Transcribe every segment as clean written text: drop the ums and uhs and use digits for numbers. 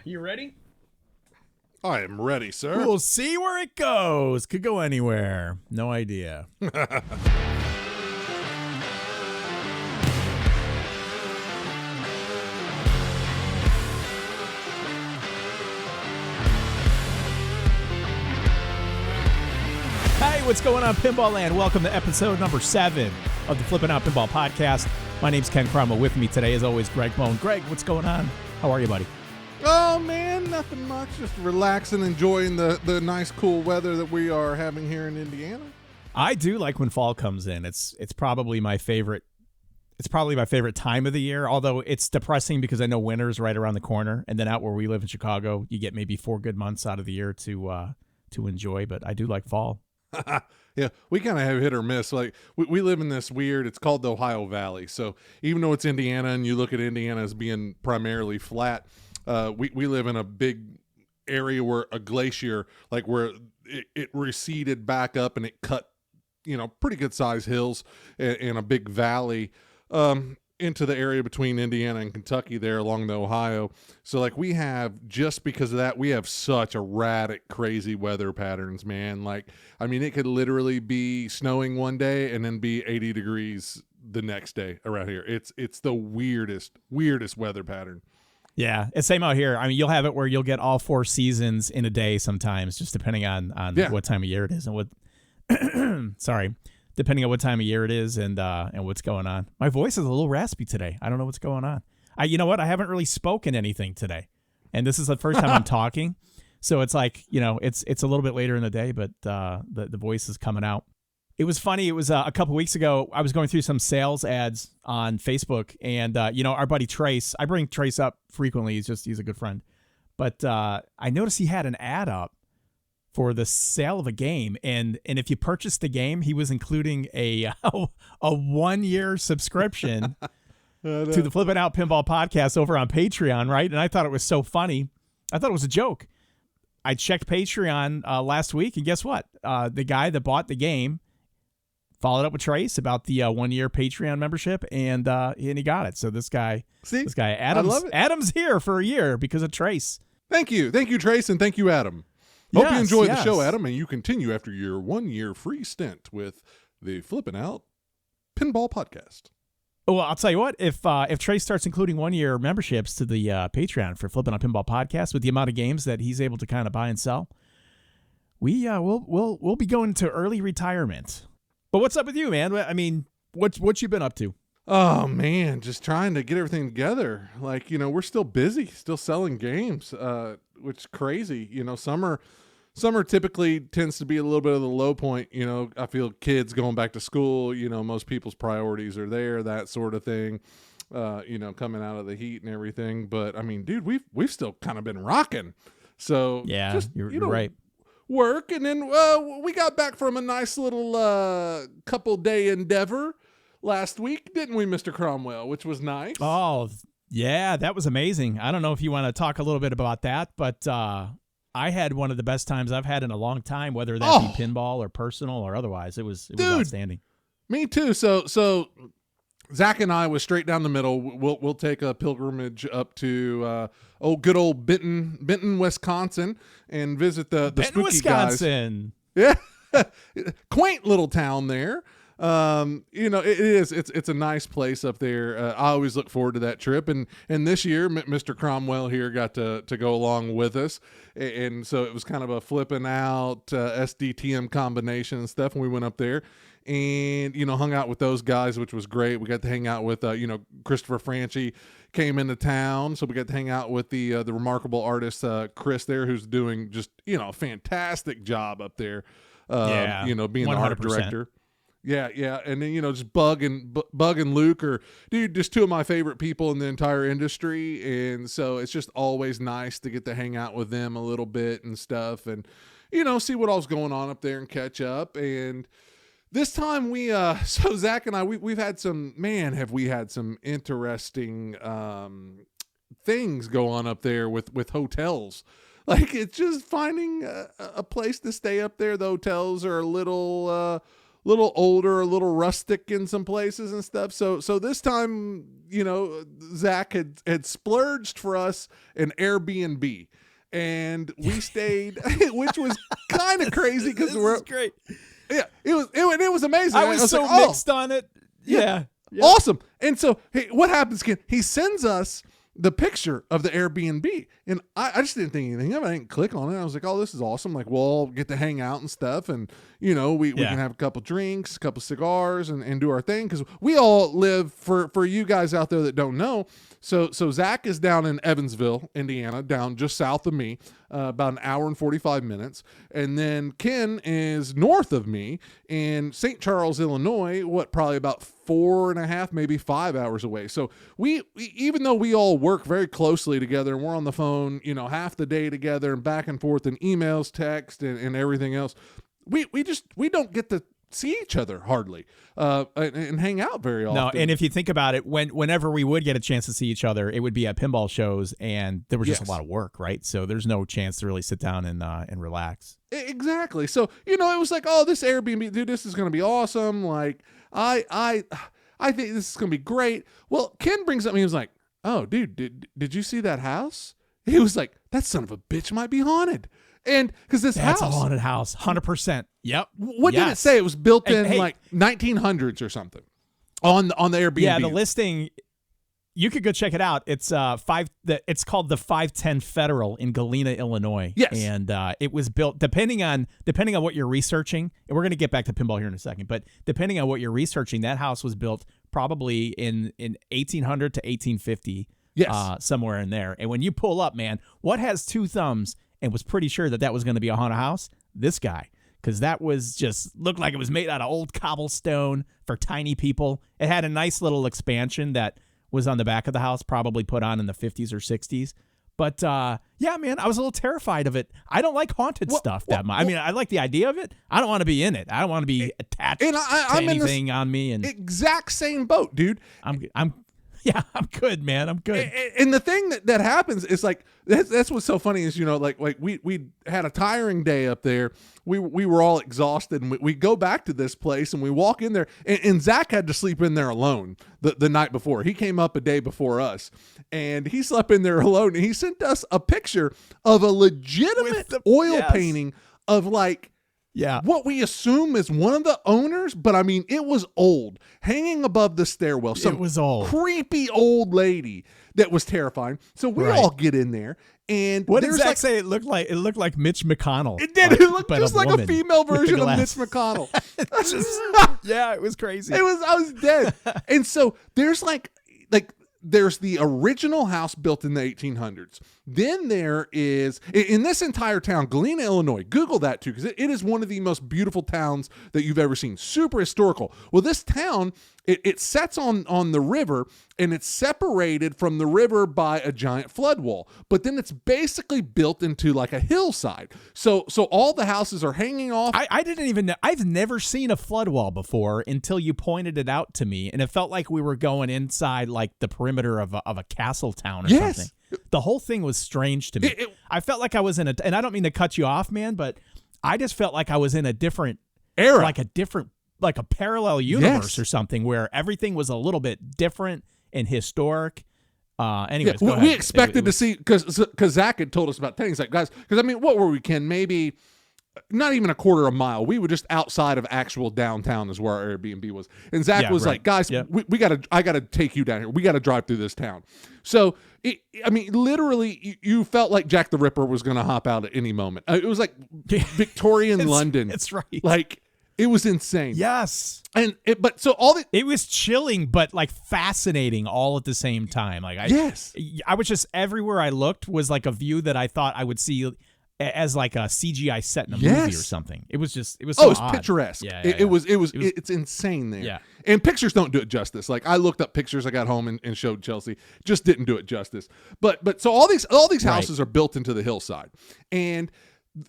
You ready? I am ready, sir. We'll see where it goes. Could go anywhere. No idea. Hey, what's going on, Pinball Land? Welcome to episode number 7 of the Flippin' Out Pinball podcast. My name's Ken Cromwell. With me today, as always, Greg Bone. Greg, what's going on? How are you, buddy? Oh, man, nothing much. Just relaxing, enjoying the nice, cool weather that we are having here in Indiana. I do like when fall comes in. It's probably my favorite. It's probably my favorite time of the year, although it's depressing because I know winter's right around the corner. And then out where we live in Chicago, you get maybe 4 good months out of the year to enjoy. But I do like fall. Yeah, we kind of have hit or miss. Like we live in this weird, it's called the Ohio Valley. So even though it's Indiana and you look at Indiana as being primarily flat, we live in a big area where a glacier, like where it receded back up and it cut, pretty good size hills and a big valley into the area between Indiana and Kentucky there along the Ohio. So like we have, just because of that, we have such erratic, crazy weather patterns, man. Like, I mean, it could literally be snowing one day and then be 80 degrees the next day around here. It's the weirdest weather pattern. Yeah, it's same out here. I mean, you'll have it where you'll get all 4 seasons in a day sometimes, just depending on what time of year it is and what. Depending on what time of year it is and what's going on. My voice is a little raspy today. I don't know what's going on. You know what? I haven't really spoken anything today, and this is the first time I'm talking. So it's like, it's a little bit later in the day, but the voice is coming out. It was funny. It was a couple weeks ago. I was going through some sales ads on Facebook, and our buddy Trace. I bring Trace up frequently. He's a good friend, but I noticed he had an ad up for the sale of a game, and if you purchased the game, he was including a 1-year subscription to the Flippin' Out Pinball podcast over on Patreon, right? And I thought it was so funny. I thought it was a joke. I checked Patreon last week, and guess what? The guy that bought the game followed up with Trace about the 1-year Patreon membership, and he got it. So this guy Adams, I love it. Adam's here for a year because of Trace. Thank you, Trace, and thank you, Adam. Hope you enjoy the show, Adam, and you continue after your 1-year free stint with the Flippin' Out Pinball podcast. Well, I'll tell you what, if Trey starts including 1-year memberships to the Patreon for Flippin' Out Pinball podcast with the amount of games that he's able to kind of buy and sell, we'll be going to early retirement. But what's up with you, man? I mean, what you been up to? Oh, man, just trying to get everything together. Like, we're still busy, still selling games, which is crazy. Summer typically tends to be a little bit of the low point. I feel kids going back to school, most people's priorities are there, that sort of thing, coming out of the heat and everything. But I mean, dude, we've still kind of been rocking. So yeah, just, you're right. Work. And then we got back from a nice little couple day endeavor last week, didn't we, Mr. Cromwell, which was nice. Oh, yeah, that was amazing. I don't know if you want to talk a little bit about that, but I had one of the best times I've had in a long time, whether that be pinball or personal or otherher's. It was outstanding. Me too. So Zach and I was straight down the middle. We'll take a pilgrimage up to good old Benton, Wisconsin, and visit the Benton, Spooky Wisconsin. guys. Yeah, quaint little town there. It's a nice place up there. I always look forward to that trip, and this year Mr. Cromwell here got to go along with us, and so it was kind of a flipping out SDTM combination and stuff. And we went up there and hung out with those guys, which was great. We got to hang out with Christopher Franchi came into town, so we got to hang out with the remarkable artist Chris there, who's doing just a fantastic job up there. Being 100%. The art director. Yeah, and then just Bug and Luke are, dude, just 2 of my favorite people in the entire industry, and so it's just always nice to get to hang out with them a little bit and stuff, and see what all's going on up there and catch up. And this time so Zach and I we've had some interesting things go on up there with hotels. Like, it's just finding a place to stay up there. The hotels are a little little older, a little rustic in some places and stuff. So this time, Zach had splurged for us an Airbnb, and we stayed, which was kind of crazy because we're great. Yeah, it was amazing. I was so mixed on it. Yeah. Awesome. And so, hey, what happens, Ken? He sends us the picture of the Airbnb, and I just didn't think anything of it. I didn't click on it. I was like, oh, this is awesome. Like, we'll all get to hang out and stuff, and we can have a couple drinks, a couple cigars, and do our thing, because we all live, for you guys out there that don't know, so Zach is down in Evansville, Indiana, down just south of me, about an hour and 45 minutes, and then Ken is north of me in St. Charles, Illinois, probably about 4.5, maybe 5 hours away. So we even though we all work very closely together, and we're on the phone, half the day together and back and forth and emails, text, and everything else, we don't get to see each other hardly and hang out very often. No, and if you think about it, whenever we would get a chance to see each other, it would be at pinball shows, and there was just a lot of work, right? So there's no chance to really sit down and relax. Exactly. So it was like, oh, this Airbnb, dude, this is going to be awesome. Like, I think this is going to be great. Well, Ken brings up, he was like, oh, dude, did you see that house? He was like, that son of a bitch might be haunted. And because that's a haunted house, 100%. Yep. What did it say? It was built in like 1900s or something on the Airbnb. Yeah, the listing. You could go check it out. It's it's called the 510 Federal in Galena, Illinois. Yes. And it was built depending on what you're researching. And we're going to get back to pinball here in a second, but depending on what you're researching, that house was built probably in 1800 to 1850. Yes. Somewhere in there. And when you pull up, man, what has two thumbs and was pretty sure that was going to be a haunted house? This guy. Because that was just looked like it was made out of old cobblestone for tiny people. It had a nice little expansion that was on the back of the house, probably put on in the 50s or 60s. But yeah, man, I was a little terrified of it. I don't like haunted stuff that much. I mean, I like the idea of it. I don't want to be in it. I don't want to be attached to anything on me. And exact same boat, dude. Yeah, I'm good, man. I'm good. And the thing that happens is like that's what's so funny is like we had a tiring day up there. We were all exhausted, and we go back to this place and we walk in there, and Zach had to sleep in there alone the night before. He came up a day before us, and he slept in there alone. And he sent us a picture of a legitimate oil painting of like. Yeah. What we assume is one of the owners, but I mean, it was old, hanging above the stairwell. It was old. Creepy old lady that was terrifying. So we all get in there, and what did Zach say? It looked like Mitch McConnell. It did. It looked just like a female version of Mitch McConnell. Yeah, it was crazy. I was dead. And so there's there's the original house built in the 1800s. Then there is, in this entire town, Galena, Illinois, Google that too, because it is one of the most beautiful towns that you've ever seen. Super historical. Well, this town, it sets on the river, and it's separated from the river by a giant flood wall. But then it's basically built into like a hillside. So all the houses are hanging off. I didn't even know. I've never seen a flood wall before until you pointed it out to me, and it felt like we were going inside like the perimeter of a castle town or something. The whole thing was strange to me. I felt like I was in and I don't mean to cut you off, man, but I just felt like I was in a different era, like a parallel universe or something where everything was a little bit different and historic. Anyways, we expected to see, because Zach had told us about 10. He's like, guys, because I mean, what were we, Ken? Maybe not even a quarter of a mile. We were just outside of actual downtown is where our Airbnb was. And Zach was like, guys, I got to take you down here. We got to drive through this town. So, literally, you felt like Jack the Ripper was going to hop out at any moment. It was like Victorian London. That's right. Like, it was insane. Yes. And it was chilling, but like fascinating all at the same time. Like I was just, everywhere I looked was like a view that I thought I would see as like a CGI set in a movie or something. It was so it's picturesque. Yeah, it's insane there. Yeah. And pictures don't do it justice. Like I looked up pictures, I got home and showed Chelsea, just didn't do it justice. But so all these houses are built into the hillside. And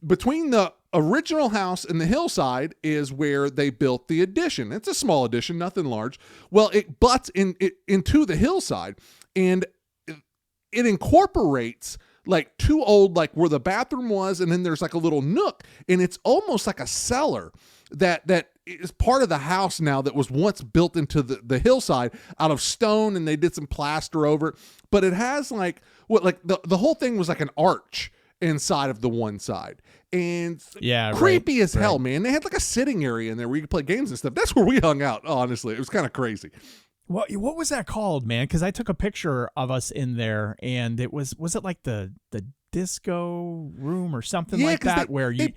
between the original house and the hillside is where they built the addition. It's a small addition, nothing large. Well, it butts into the hillside, and it incorporates like two old, like where the bathroom was, and then there's like a little nook, and it's almost like a cellar that is part of the house now that was once built into the hillside out of stone, and they did some plaster over it. But it has like the whole thing was like an arch inside of the one side, and creepy as hell, man. They had like a sitting area in there where you could play games and stuff. That's where we hung out. Honestly, it was kind of crazy. What was that called, man? Because I took a picture of us in there, and it was it like the disco room or something like that, where you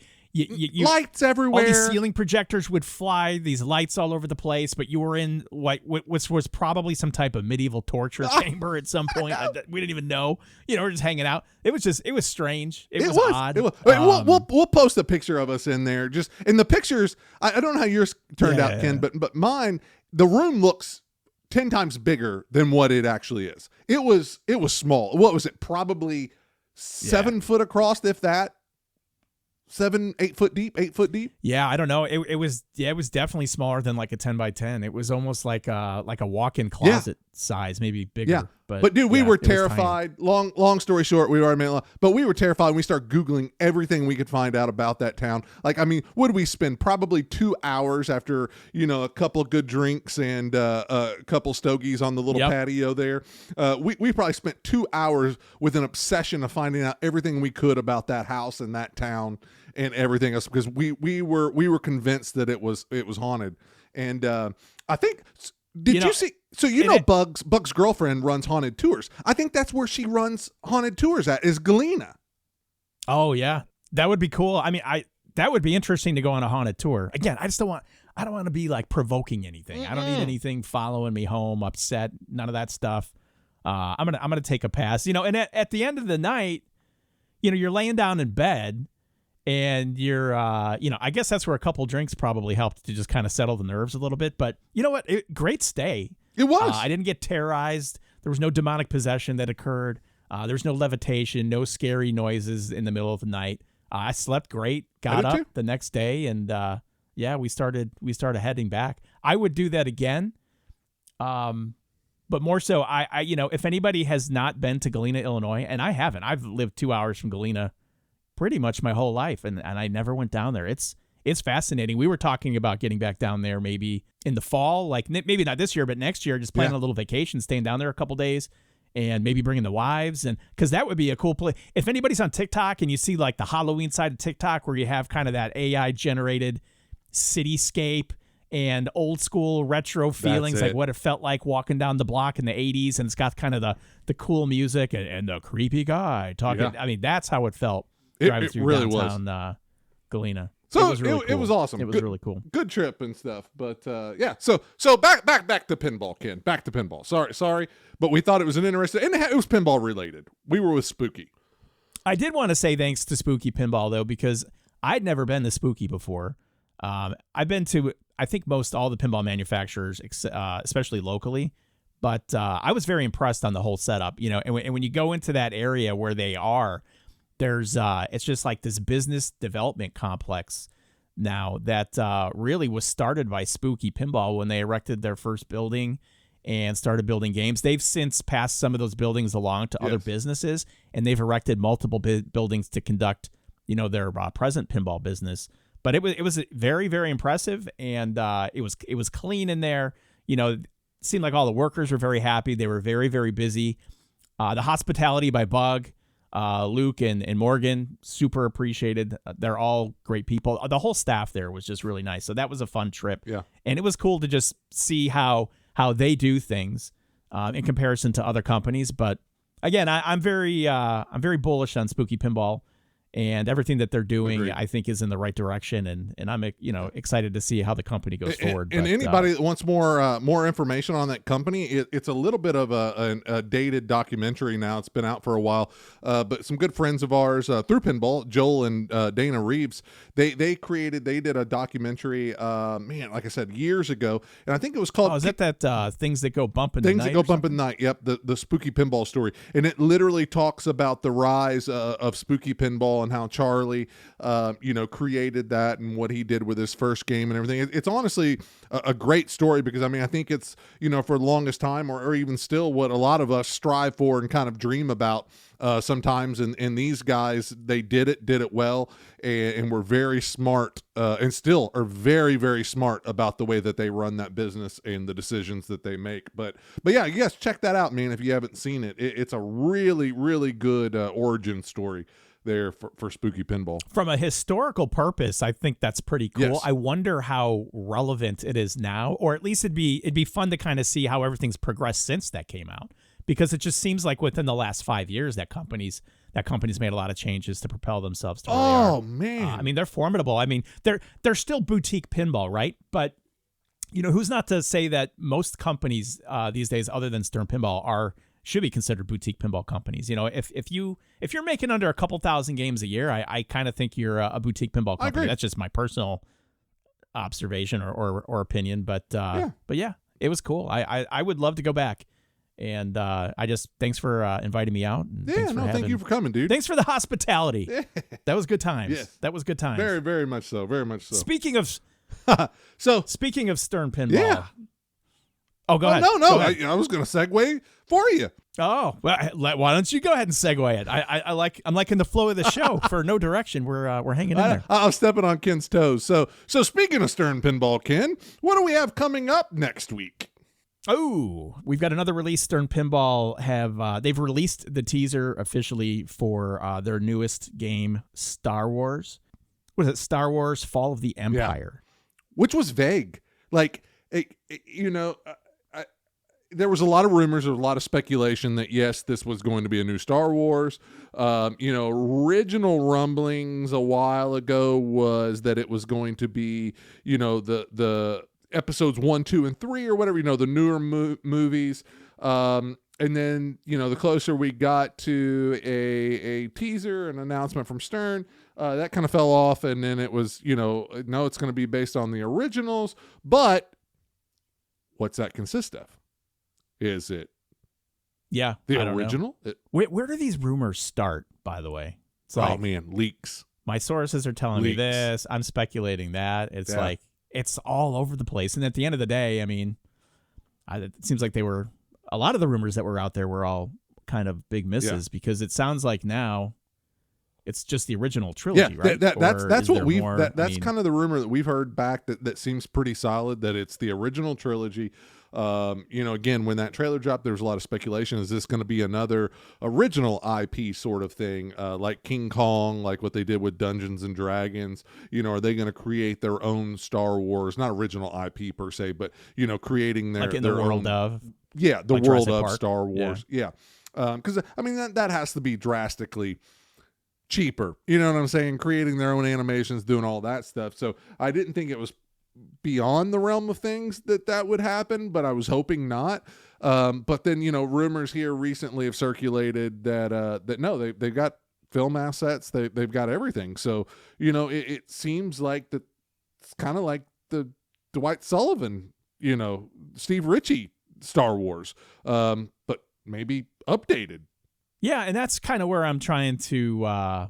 lights everywhere. All these ceiling projectors would fly, these lights all over the place, but you were in which was probably some type of medieval torture chamber at some point. We didn't even know. We're just hanging out. It was strange. It was odd. We'll post a picture of us in there. Just in the pictures, I don't know how yours turned out, Ken, but mine, the room looks 10 times bigger than what it actually is. It was small. What was it? Probably 7 foot across, if that. 8 foot deep. Yeah, I don't know. It was definitely smaller than like a 10 by 10. It was almost like a walk-in closet size, maybe bigger. Yeah. But dude, we were terrified. Long story short, we already made a lot, but we were terrified. We started Googling everything we could find out about that town. Like, I mean, would we spend probably 2 hours after, a couple of good drinks and a couple stogies on the little patio there? We probably spent 2 hours with an obsession of finding out everything we could about that house and that town and everything else, because we were convinced that it was haunted. And I think, did you see? So Bug's girlfriend runs haunted tours. I think that's where she runs haunted tours at, is Galena. Oh yeah, that would be cool. I mean, that would be interesting to go on a haunted tour. Again, I don't want to be like provoking anything. I don't need anything following me home, upset, none of that stuff. I'm gonna take a pass. And at the end of the night, you're laying down in bed. And you're, I guess that's where a couple drinks probably helped to just kind of settle the nerves a little bit. But you know what? Great stay. It was. I didn't get terrorized. There was no demonic possession that occurred. There's no levitation, no scary noises in the middle of the night. I slept great. Got up the next day, and we started heading back. I would do that again. But more so, I if anybody has not been to Galena, Illinois, and I haven't, I've lived 2 hours from Galena pretty much my whole life, and I never went down there. It's fascinating. We were talking about getting back down there maybe in the fall, like maybe not this year, but next year, just planning a little vacation, staying down there a couple days, and maybe bringing the wives, and because that would be a cool place. If anybody's on TikTok and you see like the Halloween side of TikTok where you have kind of that AI generated cityscape and old school retro feelings, like what it felt like walking down the block in the 80s, and it's got kind of the cool music and the creepy guy talking. I mean, that's how it felt. Driving through really downtown Galena. So it was awesome. It was really cool. Good trip and stuff. But So back to pinball, Ken. Back to pinball. Sorry, but we thought it was an interesting, and it was pinball related. We were with Spooky. I did want to say thanks to Spooky Pinball though, because I'd never been to Spooky before. I've been to I think most all the pinball manufacturers, especially locally. But I was very impressed on the whole setup. And when you go into that area where they are. There's it's just like this business development complex now that really was started by Spooky Pinball when they erected their first building and started building games. They've since passed some of those buildings along to other businesses, and they've erected multiple buildings to conduct, their present pinball business. But it was very, very impressive, and it was clean in there. It seemed like all the workers were very happy. They were very, very busy. The hospitality by Bug. Luke and Morgan, super appreciated. They're all great people. The whole staff there was just really nice. So that was a fun trip. Yeah. And it was cool to just see how they do things in comparison to other companies. But again, I'm very bullish on Spooky Pinball. And everything that they're doing, Agreed. I think, is in the right direction, and I'm excited to see how the company goes forward. And anybody that wants more information on that company, it's a little bit of a dated documentary now. It's been out for a while, but some good friends of ours through pinball, Joel and Dana Reeves, they did a documentary, like I said, years ago, and I think it was called. Oh, is that Things That Go Bump in the Night? Things That Go Bump in the Night. Yep, the Spooky Pinball story, and it literally talks about the rise of Spooky Pinball. Pinball and how Charlie, created that and what he did with his first game and everything. It's honestly a great story because, I mean, I think it's, for the longest time or even still what a lot of us strive for and kind of dream about sometimes. And these guys, they did it well and were very smart and still are very, very smart about the way that they run that business and the decisions that they make. But yeah, yes, check that out, man. If you haven't seen it, it's a really, really good origin story there for Spooky Pinball. From a historical purpose, I think that's pretty cool. Yes. I wonder how relevant it is now, or at least it'd be fun to kind of see how everything's progressed since that came out, because it just seems like within the last 5 years that company's made a lot of changes to propel themselves to where they are. Oh man, I mean, they're formidable. I mean, they're still boutique pinball, right? But who's not to say that most companies these days, other than Stern Pinball, should be considered boutique pinball companies. If you're making under a couple thousand games a year, I kind of think you're a boutique pinball company. I agree. That's just my personal observation or opinion. But yeah, it was cool. I would love to go back. And thanks for inviting me out. And thank you for coming, dude. Thanks for the hospitality. Yeah. That was good times. Yes. That was good times. Very, very much so. Very much so. Speaking of Stern Pinball. Yeah. Oh, go ahead. No. Go ahead. I was going to segue for you. Oh, well, why don't you go ahead and segue it? I'm liking the flow of the show for no direction. We're hanging in there. I'm stepping on Ken's toes. So speaking of Stern Pinball, Ken, what do we have coming up next week? Oh, we've got another release. Stern Pinball they've released the teaser officially for their newest game, Star Wars. What is it? Star Wars: Fall of the Empire, which was vague. Like, there was a lot of rumors, there was a lot of speculation that yes, this was going to be a new Star Wars. Original rumblings a while ago was that it was going to be, the episodes 1, 2, and 3 or whatever, the newer movies. And then, the closer we got to a teaser, an announcement from Stern, that kind of fell off. And then it was, no, it's going to be based on the originals. But what's that consist of? Is it the original? Where do these rumors start, by the way? It's like, leaks. My sources are telling me this. I'm speculating that. It's like, it's all over the place. And at the end of the day, I mean, it seems like a lot of the rumors that were out there were all kind of big misses because it sounds like now it's just the original trilogy, right? That's what that's kind of the rumor that we've heard back that seems pretty solid, that it's the original trilogy. Again, when that trailer dropped, there was a lot of speculation. Is this going to be another original IP sort of thing, like King Kong, like what they did with Dungeons and Dragons? Are they going to create their own Star Wars? Not original IP per se, but creating their the world of the like world Jurassic of Park. Star Wars. Yeah, because I mean that has to be drastically cheaper. You know what I'm saying? Creating their own animations, doing all that stuff. So I didn't think it was beyond the realm of things that would happen, but I was hoping not. But then, rumors here recently have circulated that no, they've got film assets. They've got everything. So, it seems like that it's kind of like the Dwight Sullivan, Steve Ritchie Star Wars, but maybe updated. Yeah. And that's kind of where I'm trying to, I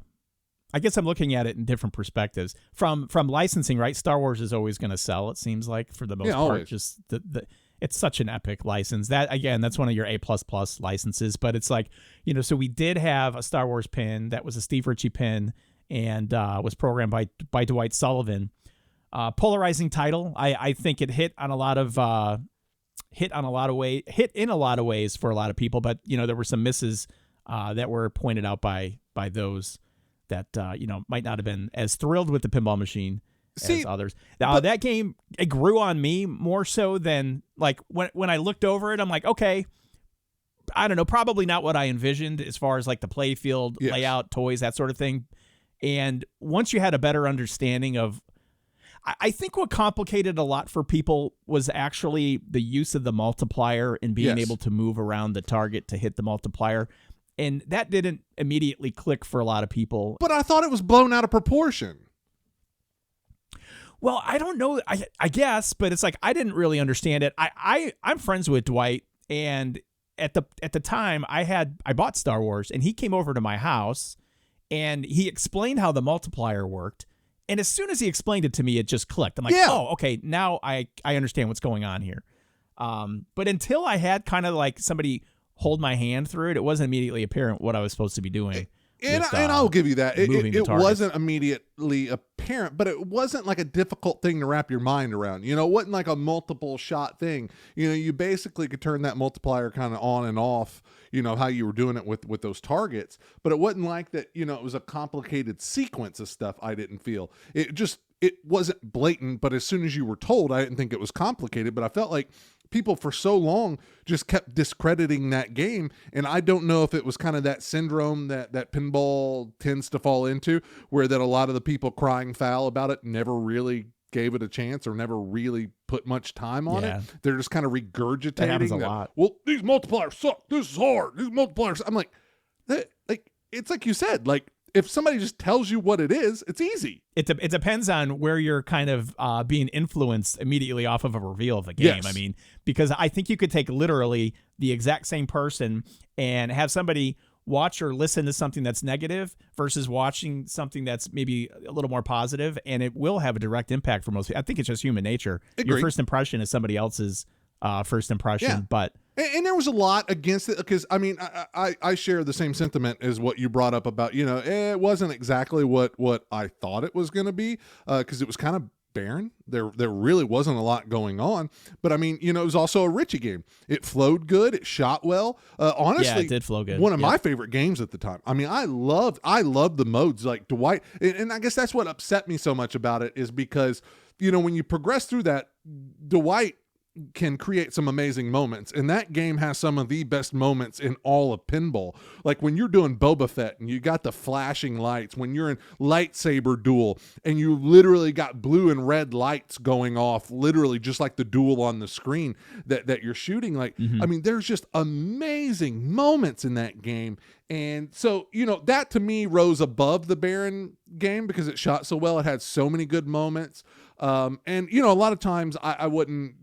guess I'm looking at it in different perspectives from licensing, right? Star Wars is always going to sell, it seems like, for the most part. Always. Just it's such an epic license. That, again, that's one of your A++ licenses. But it's like, so we did have a Star Wars pin that was a Steve Ritchie pin and was programmed by Dwight Sullivan. Polarizing title. I think it hit in a lot of ways for a lot of people. But there were some misses that were pointed out by those that might not have been as thrilled with the pinball machine as others. That game, it grew on me more so than like when I looked over it, I'm like, okay, I don't know, probably not what I envisioned as far as like the play field layout, toys, that sort of thing. And once you had a better understanding of, I think what complicated a lot for people was actually the use of the multiplier and being able to move around the target to hit the multiplier. And that didn't immediately click for a lot of people. But I thought it was blown out of proportion. Well, I don't know. I guess, but it's like I didn't really understand it. I'm friends with Dwight, and at the time I bought Star Wars, and he came over to my house, and he explained how the multiplier worked. And as soon as he explained it to me, it just clicked. I'm like, Yeah. oh, okay, now I understand what's going on here. But until I had kind of like somebody hold my hand through it, it wasn't immediately apparent what I was supposed to be doing. And I'll give you that. It targets. wasn't immediately apparent, but it wasn't like a difficult thing to wrap your mind around. You know, it wasn't like a multiple shot thing. You know, you basically could turn that multiplier kind of on and off, you know, how you were doing it with those targets. But it wasn't like that, you know, it was a complicated sequence of stuff I didn't feel. It wasn't blatant, but as soon as you were told, I didn't think it was complicated, but I felt like people for so long just kept discrediting that game. And I don't know if it was kind of that syndrome that pinball tends to fall into, where that a lot of the people crying foul about it never really gave it a chance or never really put much time on it. They're just kind of regurgitating. That happens a lot. Well, these multipliers suck. This is hard. These multipliers. I'm like, it's like you said, like, if somebody just tells you what it is, it's easy. It depends on where you're kind of being influenced immediately off of a reveal of the game. Yes. I mean, because I think you could take literally the exact same person and have somebody watch or listen to something that's negative versus watching something that's maybe a little more positive, and it will have a direct impact for most people. I think it's just human nature. Agreed. Your first impression is somebody else's first impression, Yeah. but... And there was a lot against it because, I mean, I share the same sentiment as what you brought up about, you know, it wasn't exactly what I thought it was going to be because it was kind of barren. There really wasn't a lot going on. But, I mean, you know, it was also a Richie game. It flowed good. It shot well. Honestly, yeah, it did flow good. One of my favorite games at the time. I mean, I loved the modes like Dwight. And I guess that's what upset me so much about it is because, you know, when you progress through that, Dwight can create some amazing moments, and that game has some of the best moments in all of pinball. Like when you're doing Boba Fett and you got the flashing lights, when you're in lightsaber duel and you literally got blue and red lights going off, literally just like the duel on the screen that you're shooting. Like, I mean, there's just amazing moments in that game. And so, you know, that to me rose above the Baron game because it shot so well. It had so many good moments. And, you know, a lot of times I wouldn't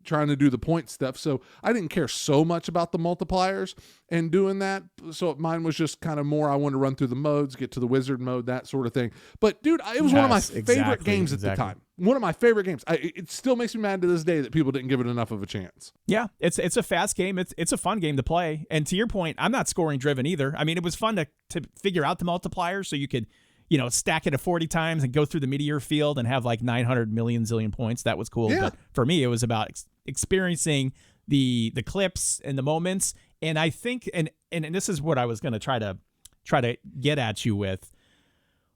trying to do the point stuff, so I didn't care so much about the multipliers and doing that. So mine was just kind of more, I wanted to run through the modes, get to the wizard mode, that sort of thing. But dude, it was one of my favorite games at the time. One of my favorite games. It still makes me mad to this day that people didn't give it enough of a chance. Yeah, it's a fast game. It's a fun game to play. And to your point, I'm not scoring driven either. I mean, it was fun to figure out the multipliers so you could, you know, stack it at 40 times and go through the meteor field and have like 900 million zillion points. That was cool. Yeah. But for me, it was about experiencing the clips and the moments. And I think, and this is what I was going to try to get at you with.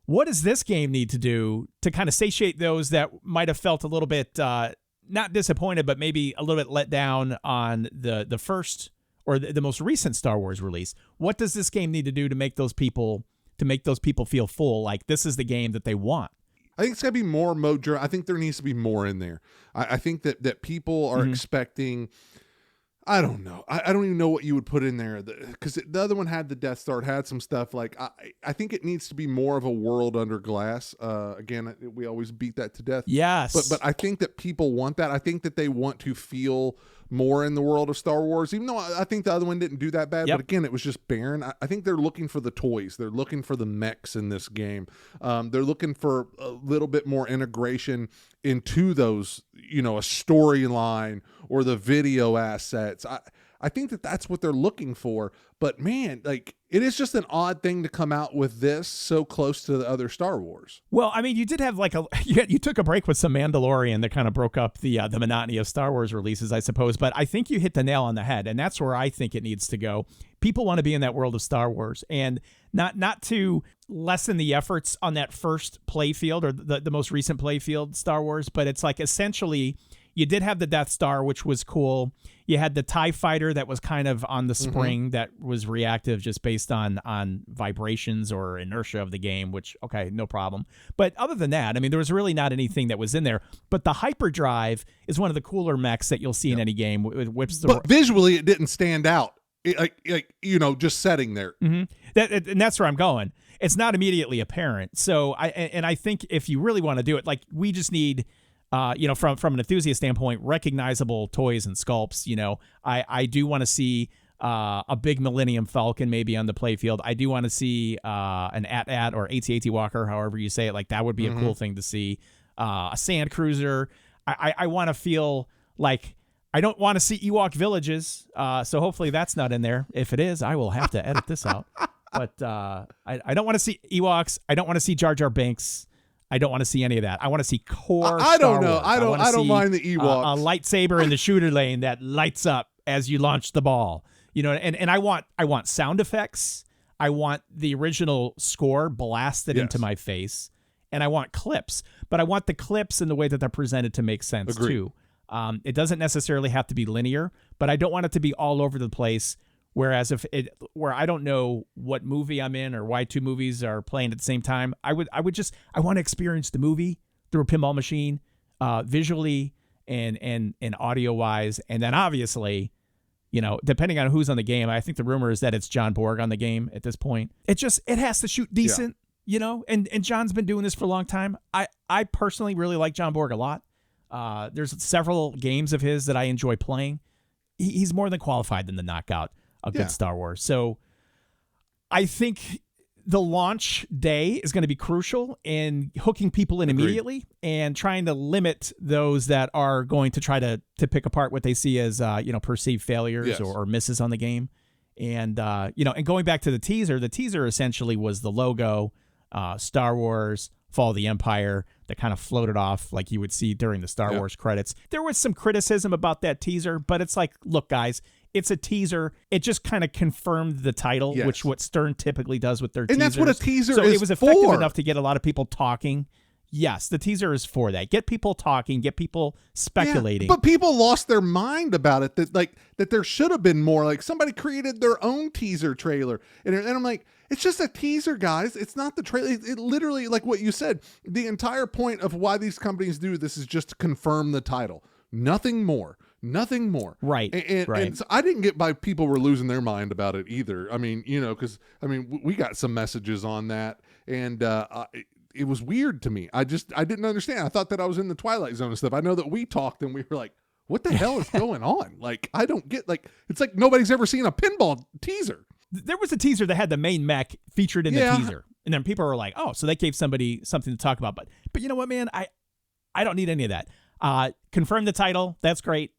What does this game need to do to kind of satiate those that might have felt a little bit not disappointed, but maybe a little bit let down on the first or the most recent Star Wars release? What does this game need to do to make those people feel full, like this is the game that they want? I think it's got to be more mode. I think there needs to be more in there. I think that people are expecting, I don't know. I don't even know what you would put in there because the other one had the Death Star. It had some stuff like, I think it needs to be more of a world under glass. Again, we always beat that to death. Yes. But I think that people want that. I think that they want to feel more in the world of Star Wars, even though I think the other one didn't do that bad. Yep. But again, it was just barren. I think they're looking for the toys. They're looking for the mechs in this game. They're looking for a little bit more integration into those, you know, a storyline or the video assets. I think that that's what they're looking for. But man, like, it is just an odd thing to come out with this so close to the other Star Wars. Well, I mean, you did have like you took a break with some Mandalorian that kind of broke up the monotony of Star Wars releases, I suppose. But I think you hit the nail on the head, and that's where I think it needs to go. People want to be in that world of Star Wars, and not to lessen the efforts on that first playfield or the most recent playfield Star Wars, but it's like essentially you did have the Death Star, which was cool. You had the TIE Fighter that was kind of on the spring that was reactive just based on vibrations or inertia of the game, which, okay, no problem. But other than that, I mean, there was really not anything that was in there. But the Hyperdrive is one of the cooler mechs that you'll see in any game. It whips the... But visually, it didn't stand out. Like you know, just sitting there. And that's where I'm going. It's not immediately apparent. So I think if you really want to do it, like, we just need... you know, from an enthusiast standpoint, recognizable toys and sculpts. You know, I do want to see a big Millennium Falcon maybe on the playfield. I do want to see an AT-AT or AT-AT Walker, however you say it. Like, that would be a cool thing to see. A Sand Cruiser. I want to feel like I don't want to see Ewok villages, so hopefully that's not in there. If it is, I will have to edit this out. But I don't want to see Ewoks. I don't want to see Jar Jar Binks. I don't want to see any of that. I want to see core. I don't know. Wars. I don't mind the Ewoks. A lightsaber in the shooter lane that lights up as you launch the ball. You know, and I want sound effects. I want the original score blasted into my face, and I want clips. But I want the clips in the way that they're presented to make sense too. It doesn't necessarily have to be linear, but I don't want it to be all over the place. Whereas where I don't know what movie I'm in or why two movies are playing at the same time, I want to experience the movie through a pinball machine, visually and audio wise, and then obviously, you know, depending on who's on the game, I think the rumor is that it's John Borg on the game at this point. It has to shoot decent, you know, and John's been doing this for a long time. I personally really like John Borg a lot. There's several games of his that I enjoy playing. He's more than qualified in the knockout a good Star Wars. So I think the launch day is going to be crucial in hooking people in immediately and trying to limit those that are going to try to pick apart what they see as perceived failures or misses on the game. And and going back to the teaser essentially was the logo, Star Wars, Fall of the Empire, that kind of floated off like you would see during the Star Wars credits. There was some criticism about that teaser, but it's like, look, guys, it's a teaser. It just kind of confirmed the title, which what Stern typically does with their teasers. And that's what a teaser so is it was effective enough to get a lot of people talking. Yes, the teaser is for that. Get people talking, get people speculating. Yeah, but people lost their mind about it, that there should have been more. Like, somebody created their own teaser trailer. And I'm like, it's just a teaser, guys. It's not the trailer. It literally, like what you said, the entire point of why these companies do this is just to confirm the title. Nothing more. Nothing more. Right. And so I didn't get by people were losing their mind about it either. I mean, you know, because, I mean, we got some messages on that, and it was weird to me. I didn't understand. I thought that I was in the Twilight Zone and stuff. I know that we talked and we were like, what the hell is going on? Like, I don't get, like, it's like nobody's ever seen a pinball teaser. There was a teaser that had the main mech featured in the teaser. And then people were like, oh, so they gave somebody something to talk about. But you know what, man? I don't need any of that. Confirm the title. That's great.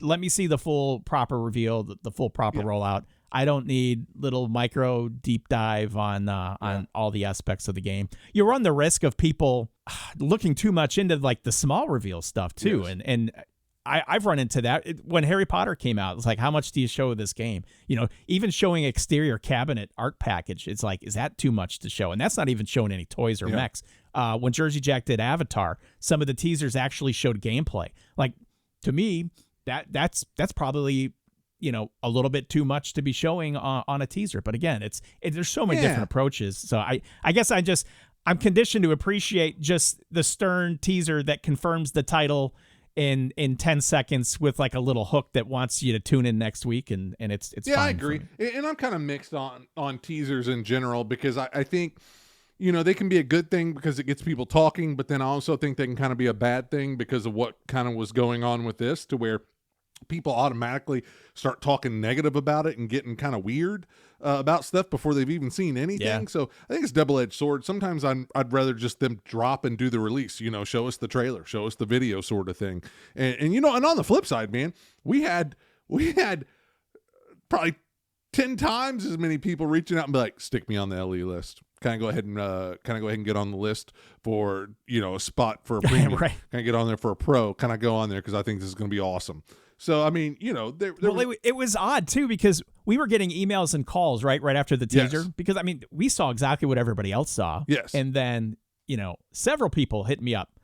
Let me see the full proper reveal, the full proper rollout. I don't need little micro deep dive on all the aspects of the game. You run the risk of people looking too much into like the small reveal stuff too. Yes. And I've run into that when Harry Potter came out. It's like, how much do you show of this game? You know, even showing exterior cabinet art package, it's like, is that too much to show? And that's not even showing any toys or mechs. When Jersey Jack did Avatar, some of the teasers actually showed gameplay. Like, to me, that's probably, you know, a little bit too much to be showing on a teaser. But again, there's so many different approaches. So I guess I'm conditioned to appreciate just the Stern teaser that confirms the title in 10 seconds with like a little hook that wants you to tune in next week, and it's fine. I agree. And I'm kind of mixed on teasers in general, because I think, you know, they can be a good thing because it gets people talking, but then I also think they can kind of be a bad thing because of what kind of was going on with this, to where people automatically start talking negative about it and getting kind of weird about stuff before they've even seen anything. Yeah. So I think it's a double-edged sword. Sometimes I'd rather just them drop and do the release, you know, show us the trailer, show us the video sort of thing. And you know, and on the flip side, man, we had probably 10 times as many people reaching out and be like, stick me on the LE list. Can I go ahead and get on the list for, you know, a spot for a premium? Right. Can I get on there for a pro? Can I go on there because I think this is going to be awesome? So, I mean, you know, it was odd too, because we were getting emails and calls right after the teaser, because I mean, we saw exactly what everybody else saw. Yes. And then, you know, several people hit me up,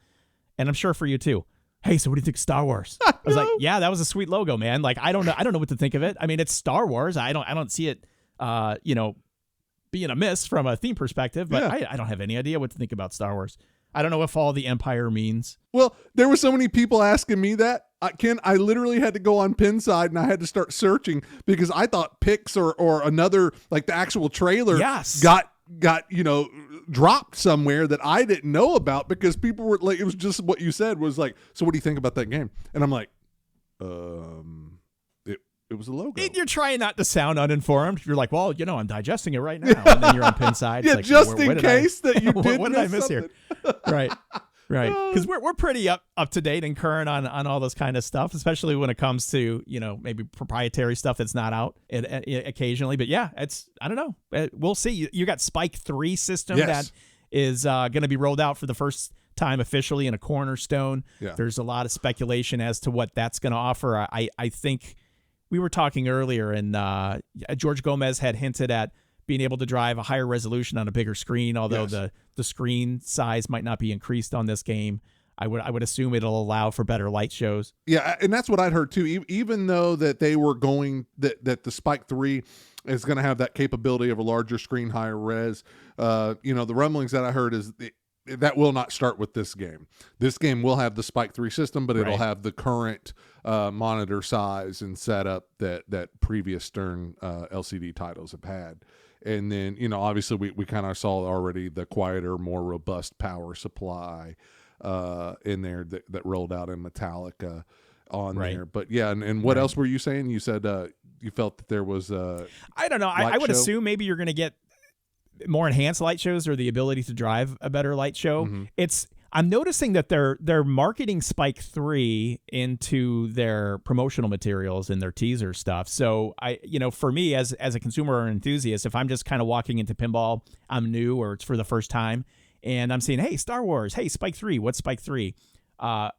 and I'm sure for you too. Hey, so what do you think of Star Wars? I was like, yeah, that was a sweet logo, man. Like, I don't know what to think of it. I mean, it's Star Wars. I don't see it, you know, being a miss from a theme perspective, but I don't have any idea what to think about Star Wars. I don't know what Fall of the Empire means. Well, there were so many people asking me that. Ken, I literally had to go on Pinside and I had to start searching, because I thought pics or another, like the actual trailer got, you know, dropped somewhere that I didn't know about, because people were like, it was just what you said was like, so what do you think about that game? And I'm like, It was a logo. You're trying not to sound uninformed. You're like, well, I'm digesting it right now. And then you're on Pinside. Yeah, like, just in case that you did what did I miss something? here? Right. Because we're pretty up to date and current on all this kind of stuff, especially when it comes to, maybe proprietary stuff that's not out occasionally. But yeah, I don't know. We'll see. You got Spike 3 system that is going to be rolled out for the first time officially in a Cornerstone. Yeah. There's a lot of speculation as to what that's going to offer. I think we were talking earlier, and George Gomez had hinted at being able to drive a higher resolution on a bigger screen, although the screen size might not be increased on this game. I would assume it'll allow for better light shows. Yeah, and that's what I'd heard too. Even though that they were going that the Spike 3 is going to have that capability of a larger screen, higher res. The rumblings that I heard is that will not start with this game. This game will have the Spike 3 system, but it'll have the current monitor size and setup that previous Stern LCD titles have had. And then, obviously we kind of saw already the quieter, more robust power supply in there that rolled out in Metallica on there. But yeah, and what else were you saying? You said you felt that there was I don't know. I would assume maybe you're going to get more enhanced light shows or the ability to drive a better light show. Mm-hmm. I'm noticing that they're marketing Spike 3 into their promotional materials and their teaser stuff. So for me as a consumer or enthusiast, if I'm just kind of walking into pinball, I'm new or it's for the first time, and I'm seeing, hey, Star Wars, hey, Spike 3, what's Spike 3? How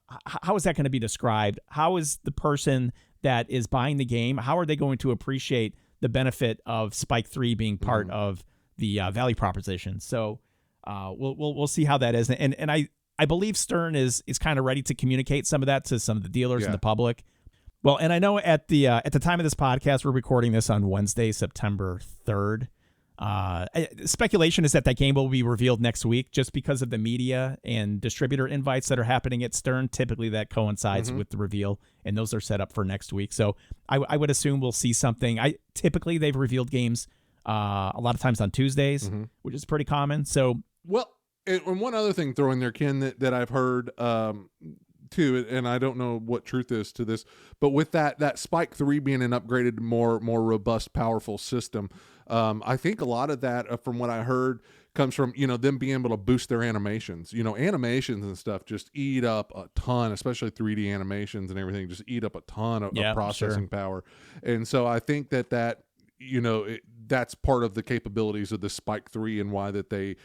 is that going to be described? How is the person that is buying the game, how are they going to appreciate the benefit of Spike 3 being part of the value proposition? So we'll see how that is. And I believe Stern is kind of ready to communicate some of that to some of the dealers and the public. Well, and I know at the time of this podcast, we're recording this on Wednesday, September 3rd. Speculation is that game will be revealed next week just because of the media and distributor invites that are happening at Stern. Typically that coincides with the reveal, and those are set up for next week. So I would assume we'll see something. Typically they've revealed games a lot of times on Tuesdays, which is pretty common. So, well, and one other thing throw in there, Ken, that I've heard too, and I don't know what truth is to this, but with that Spike 3 being an upgraded, more robust, powerful system, I think a lot of that, from what I heard, comes from them being able to boost their animations. Animations and stuff just eat up a ton, especially 3D animations and everything. Just eat up a ton of processing power, and so I think that. That's part of the capabilities of the Spike 3 and why that they,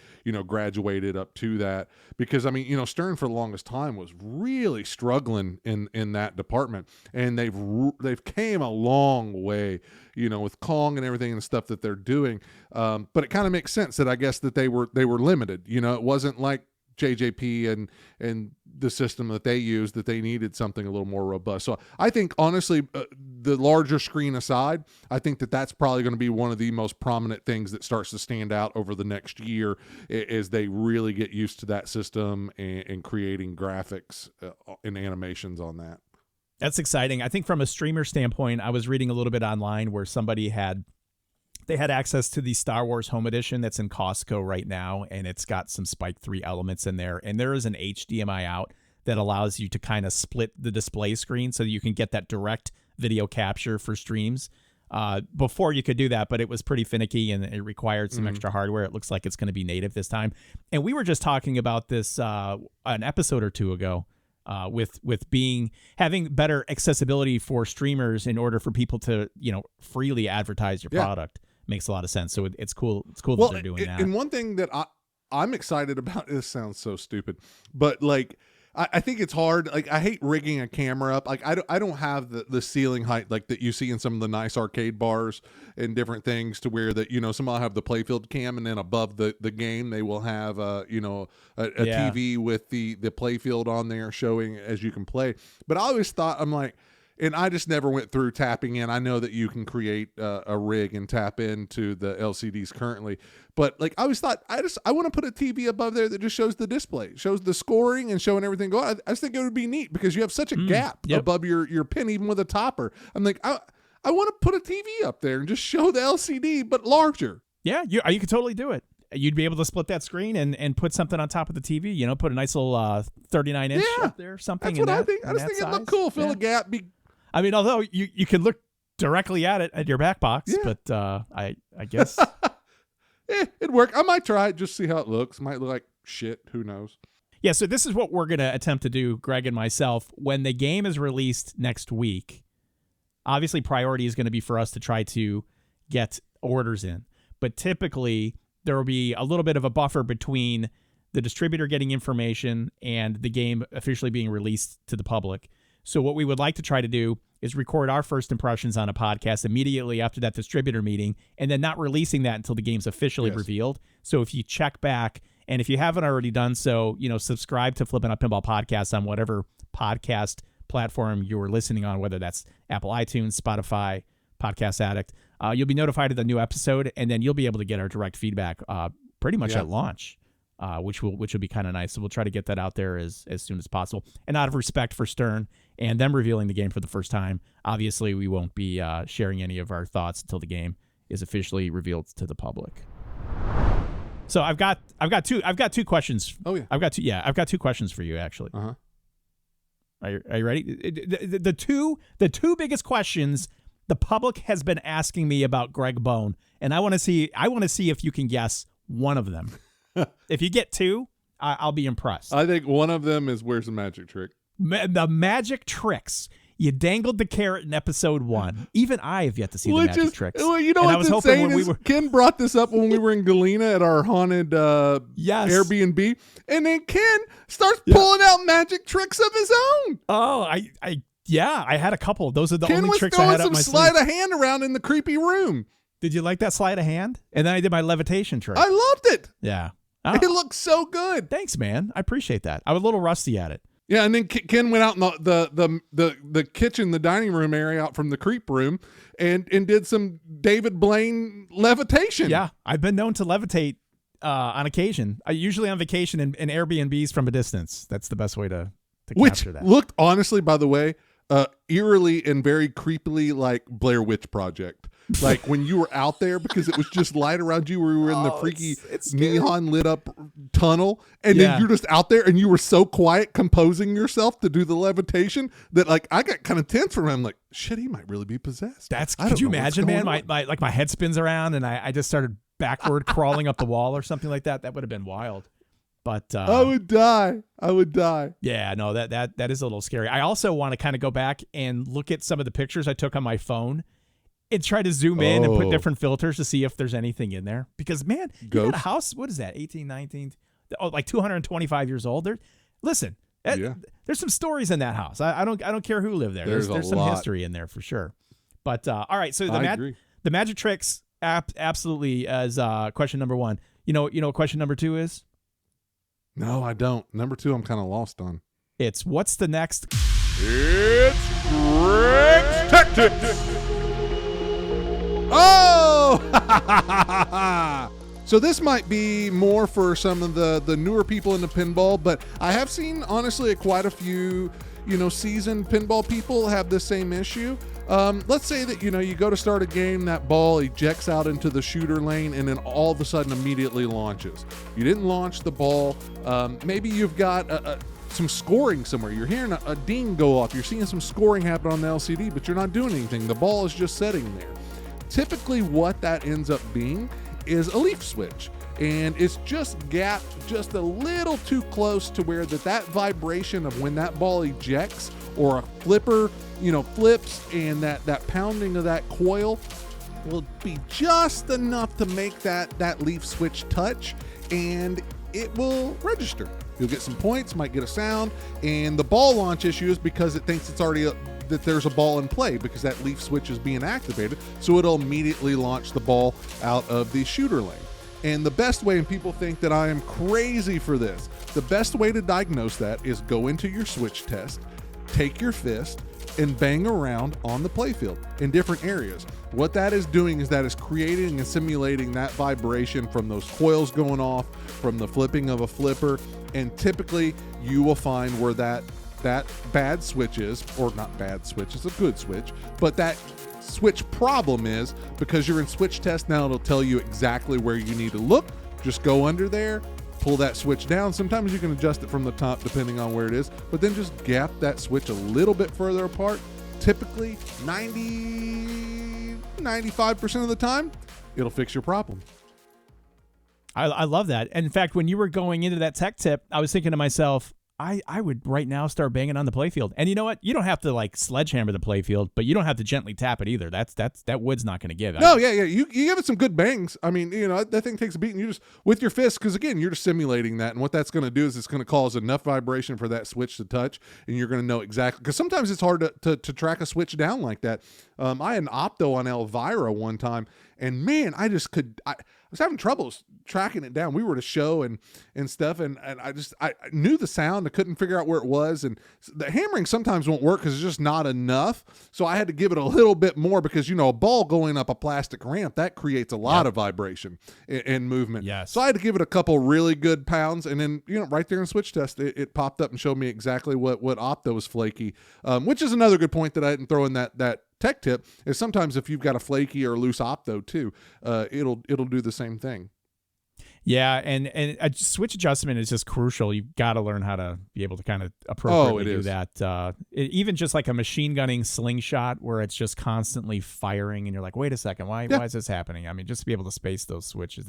graduated up to that. Because, Stern for the longest time was really struggling in that department. And they've came a long way, with Kong and everything and stuff that they're doing. But it kind of makes sense that I guess that they were limited. It wasn't like JJP and the system that they used, that they needed something a little more robust. So I think, honestly, the larger screen aside, I think that's probably going to be one of the most prominent things that starts to stand out over the next year as they really get used to that system and creating graphics and animations on that. That's exciting. I think from a streamer standpoint, I was reading a little bit online where somebody had access to the Star Wars Home Edition that's in Costco right now, and it's got some Spike 3 elements in there. And there is an HDMI out that allows you to kind of split the display screen so that you can get that direct video capture for streams. Before you could do that, but it was pretty finicky and it required some extra hardware. It looks like it's going to be native this time. And we were just talking about this an episode or two ago with having better accessibility for streamers in order for people to freely advertise your product. Makes a lot of sense. So it's cool. It's cool that they're doing that. And one thing that I'm excited about, this sounds so stupid, but I think it's hard. I hate rigging a camera up. I don't have the ceiling height that you see in some of the nice arcade bars and different things, to where that some will have the playfield cam, and then above the game they will have a TV with the playfield on there showing as you can play. But I always thought, I'm like, and I just never went through tapping in. I know that you can create a rig and tap into the LCDs currently, but I always thought, I want to put a TV above there that just shows the display, shows the scoring and showing everything go. I just think it would be neat because you have such a gap above your pin, even with a topper. I'm like, I want to put a TV up there and just show the LCD, but larger. Yeah, you could totally do it. You'd be able to split that screen and put something on top of the TV, put a nice little 39-inch up there, something. That's what I think. I just think it looked cool. Fill a gap. Although you can look directly at your back box. Yeah. But I guess. It'd work. I might try it, just see how it looks. Might look like shit. Who knows? Yeah, so this is what we're going to attempt to do, Greg and myself. When the game is released next week, obviously priority is going to be for us to try to get orders in. But typically, there will be a little bit of a buffer between the distributor getting information and the game officially being released to the public. So what we would like to try to do is record our first impressions on a podcast immediately after that distributor meeting, and then not releasing that until the game's officially revealed. So if you check back, and if you haven't already done so, subscribe to Flippin' Out Pinball Podcast on whatever podcast platform you're listening on, whether that's Apple iTunes, Spotify, Podcast Addict. You'll be notified of the new episode, and then you'll be able to get our direct feedback pretty much at launch, which will be kind of nice. So we'll try to get that out there as soon as possible. And out of respect for Stern and them revealing the game for the first time, obviously we won't be sharing any of our thoughts until the game is officially revealed to the public. So I've got two questions. Oh yeah. I've got two questions for you actually. Uh-huh. Are you ready? The two biggest questions the public has been asking me about Greg Bone, and I want to see if you can guess one of them. If you get two, I'll be impressed. I think one of them is, where's the magic trick? The magic tricks. You dangled the carrot in episode 1. Even I have yet to see the magic tricks. Well, you know what's insane is Ken brought this up when we were in Galena at our haunted Airbnb, and then Ken starts pulling out magic tricks of his own. Oh, I had a couple. Those are the only tricks I had up my sleeve. Ken was throwing some sleight of hand around in the creepy room. Did you like that sleight of hand? And then I did my levitation trick. I loved it. Yeah. It looked so good. Thanks, man. I appreciate that. I was a little rusty at it. Yeah, and then Ken went out in the kitchen, the dining room area out from the creep room, and did some David Blaine levitation. Yeah, I've been known to levitate on occasion. Usually on vacation in Airbnbs from a distance. That's the best way to capture that. Which looked, honestly, by the way, eerily and very creepily like Blair Witch Project. Like when you were out there, because it was just light around you, where we were in the freaky neon lit up tunnel, and then you're just out there and you were so quiet composing yourself to do the levitation that like I got kind of tense from him. Like, shit, he might really be possessed. Could you imagine, man? My head spins around and I just started backward crawling up the wall or something like that. That would have been wild. But I would die. Yeah, no, that is a little scary. I also want to kind of go back and look at some of the pictures I took on my phone and try to zoom in and put different filters to see if there's anything in there. Because, man, you got a house, what is that, 18, 19, like 225 years old? There's some stories in that house. I don't care who lived there. There's some history in there for sure. But, all right, so the magic tricks absolutely is question number 1. You know what question number 2 is? No, I don't. Number 2, I'm kind of lost on. It's what's the next? It's Greg's Tactics. Oh! So this might be more for some of the newer people into pinball, but I have seen, honestly, quite a few, seasoned pinball people have the same issue. Let's say that, you go to start a game, that ball ejects out into the shooter lane and then all of a sudden immediately launches. You didn't launch the ball. Maybe you've got some scoring somewhere. You're hearing a ding go off. You're seeing some scoring happen on the LCD, but you're not doing anything. The ball is just sitting there. Typically what that ends up being is a leaf switch. And it's just gapped just a little too close to where that vibration of when that ball ejects or a flipper, flips, and that pounding of that coil will be just enough to make that leaf switch touch, and it will register. You'll get some points, might get a sound, and the ball launch issue is because it thinks it's already that there's a ball in play because that leaf switch is being activated, so it'll immediately launch the ball out of the shooter lane. And the best way, and people think that I am crazy for this, the best way to diagnose that is go into your switch test, take your fist, and bang around on the playfield in different areas. What that is doing is that is creating and simulating that vibration from those coils going off, from the flipping of a flipper, and typically you will find where that bad switch is, or not bad switch, it's a good switch, but that switch problem is because you're in switch test now, it'll tell you exactly where you need to look. Just go under there, pull that switch down. Sometimes you can adjust it from the top depending on where it is, but then just gap that switch a little bit further apart. typically 95% of the time, it'll fix your problem. I love that. And in fact, when you were going into that tech tip, I was thinking to myself, I would right now start banging on the playfield. And you know what? You don't have to like sledgehammer the playfield, but you don't have to gently tap it either. That wood's not going to give. No, yeah. You give it some good bangs. I mean, that thing takes a beat, and you just with your fist, because again, you're just simulating that. And what that's going to do is it's going to cause enough vibration for that switch to touch, and you're going to know exactly. Because sometimes it's hard to track a switch down like that. I had an opto on Elvira one time, and man, I was having troubles tracking it down. We were at a show and stuff, and I knew the sound. I couldn't figure out where it was, and the hammering sometimes won't work because it's just not enough. So I had to give it a little bit more because a ball going up a plastic ramp, that creates a lot of vibration and movement. Yes. So I had to give it a couple really good pounds, and then right there in switch test, it popped up and showed me exactly what opto was flaky, which is another good point that I didn't throw in that tech tip is sometimes if you've got a flaky or loose opto too, it'll do the same thing. Yeah, and a switch adjustment is just crucial. You've got to learn how to be able to kind of appropriately do that. Even just like a machine gunning slingshot where it's just constantly firing and you're like, wait a second, why is this happening? I mean, just to be able to space those switches.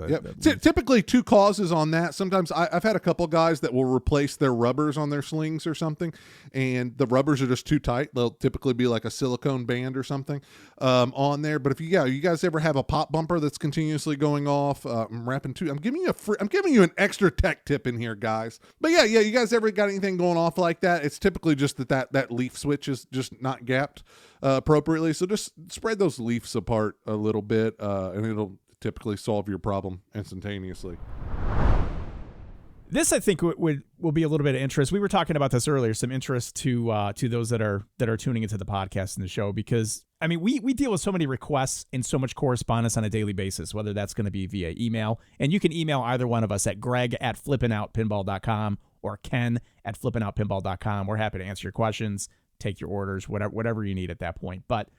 Typically two causes on that. Sometimes I've had a couple guys that will replace their rubbers on their slings or something, and the rubbers are just too tight. They'll typically be like a silicone band or something on there. But if you guys ever have a pop bumper that's continuously going off, I'm giving you an extra tech tip in here, guys. But yeah, you guys ever got anything going off like that? It's typically just that leaf switch is just not gapped appropriately. So just spread those leaves apart a little bit, and it'll typically solve your problem instantaneously. This, I think, will be a little bit of interest. We were talking about this earlier. Some interest to those that are tuning into the podcast and the show, because I mean we deal with so many requests and so much correspondence on a daily basis. Whether that's going to be via email, and you can email either one of us at greg@flippinoutpinball.com or ken@flippinoutpinball.com. We're happy to answer your questions, take your orders, whatever you need at that point. But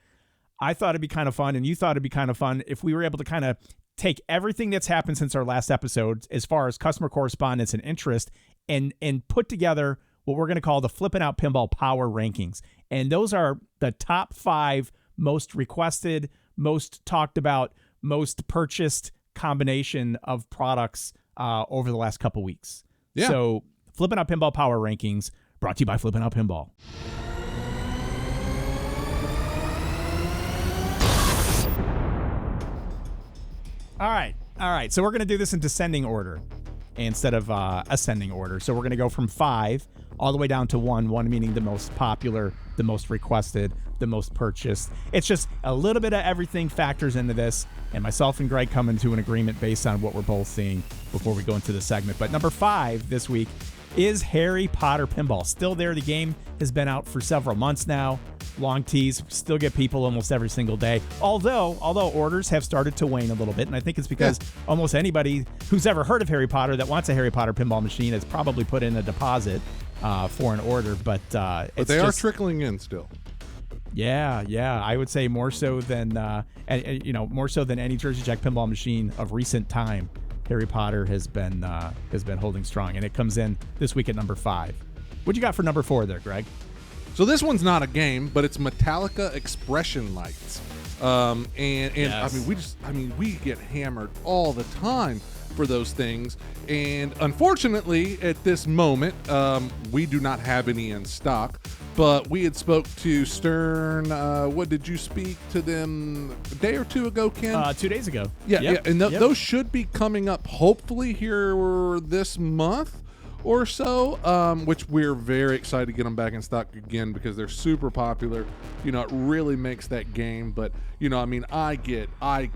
I thought it'd be kind of fun, and you thought it'd be kind of fun if we were able to kind of take everything that's happened since our last episode as far as customer correspondence and interest and put together what we're going to call the Flippin' Out Pinball Power Rankings. And those are the top 5 most requested, most talked about, most purchased combination of products over the last couple weeks. Yeah. So Flippin' Out Pinball Power Rankings brought to you by Flippin' Out Pinball. All right. So we're going to do this in descending order instead of ascending order. So we're going to go from 5 all the way down to 1 meaning the most popular, the most requested, the most purchased. It's just a little bit of everything factors into this, and myself and Greg come into an agreement based on what we're both seeing before we go into the segment. But number 5 this week is Harry Potter Pinball. Still there. The game has been out for several months now. Long tease, still get people almost every single day. Although orders have started to wane a little bit, and I think it's because almost anybody who's ever heard of Harry Potter that wants a Harry Potter pinball machine has probably put in a deposit for an order. But they are trickling in still. Yeah, I would say more so than more so than any Jersey Jack pinball machine of recent time. Harry Potter has been holding strong, and it comes in this week at number 5. What you got for number 4 there, Greg? So this one's not a game, but it's Metallica Expression Lights, and yes. we get hammered all the time for those things, and unfortunately at this moment we do not have any in stock. But we had spoke to Stern. What did you speak to them a day or two ago, Ken? 2 days ago. Yeah. And those should be coming up hopefully here this month or so, which we're very excited to get them back in stock again because they're super popular. It really makes that game. But I get a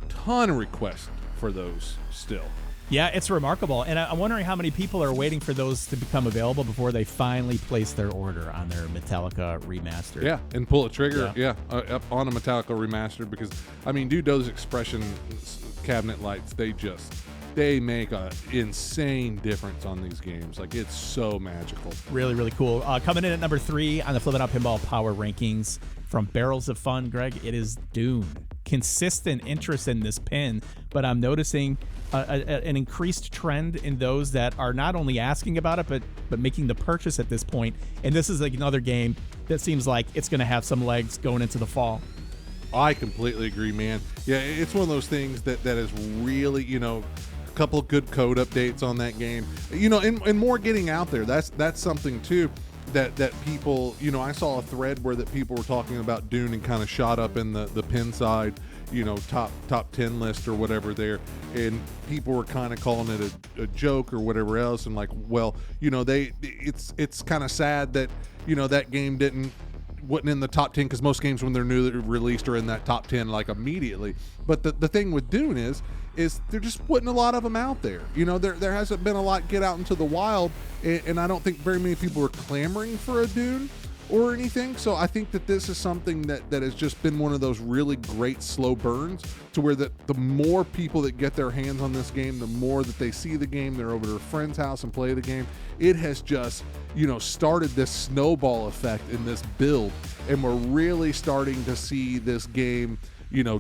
ton of requests for those still. Yeah, it's remarkable. And I'm wondering how many people are waiting for those to become available before they finally place their order on their Metallica Remastered. Yeah, and pull a trigger, up on a Metallica Remastered because, dude, those Expression cabinet lights, they make an insane difference on these games. Like, it's so magical. Really, really cool. Coming in at number 3 on the Flippin' Out Pinball Power Rankings from Barrels of Fun, Greg, it is Dune. Consistent interest in this pin, but I'm noticing an increased trend in those that are not only asking about it, but making the purchase at this point. And this is like another game that seems like it's going to have some legs going into the fall. I completely agree, man. Yeah, it's one of those things that is really, a couple of good code updates on that game, and more getting out there. That's something too that people, I saw a thread where that people were talking about Dune and kind of shot up in the pin side, top 10 list or whatever there, and people were kind of calling it a joke or whatever else, and like, well, it's kind of sad that that game wasn't in the top 10, because most games when they're newly released are in that top 10 like immediately. But the thing with Dune is they're just putting a lot of them out there. There hasn't been a lot get out into the wild, and I don't think very many people are clamoring for a Dune or anything. So I think that this is something that has just been one of those really great slow burns, to where the more people that get their hands on this game, the more that they see the game, they're over to a friend's house and play the game. It has just, started this snowball effect in this build, and we're really starting to see this game,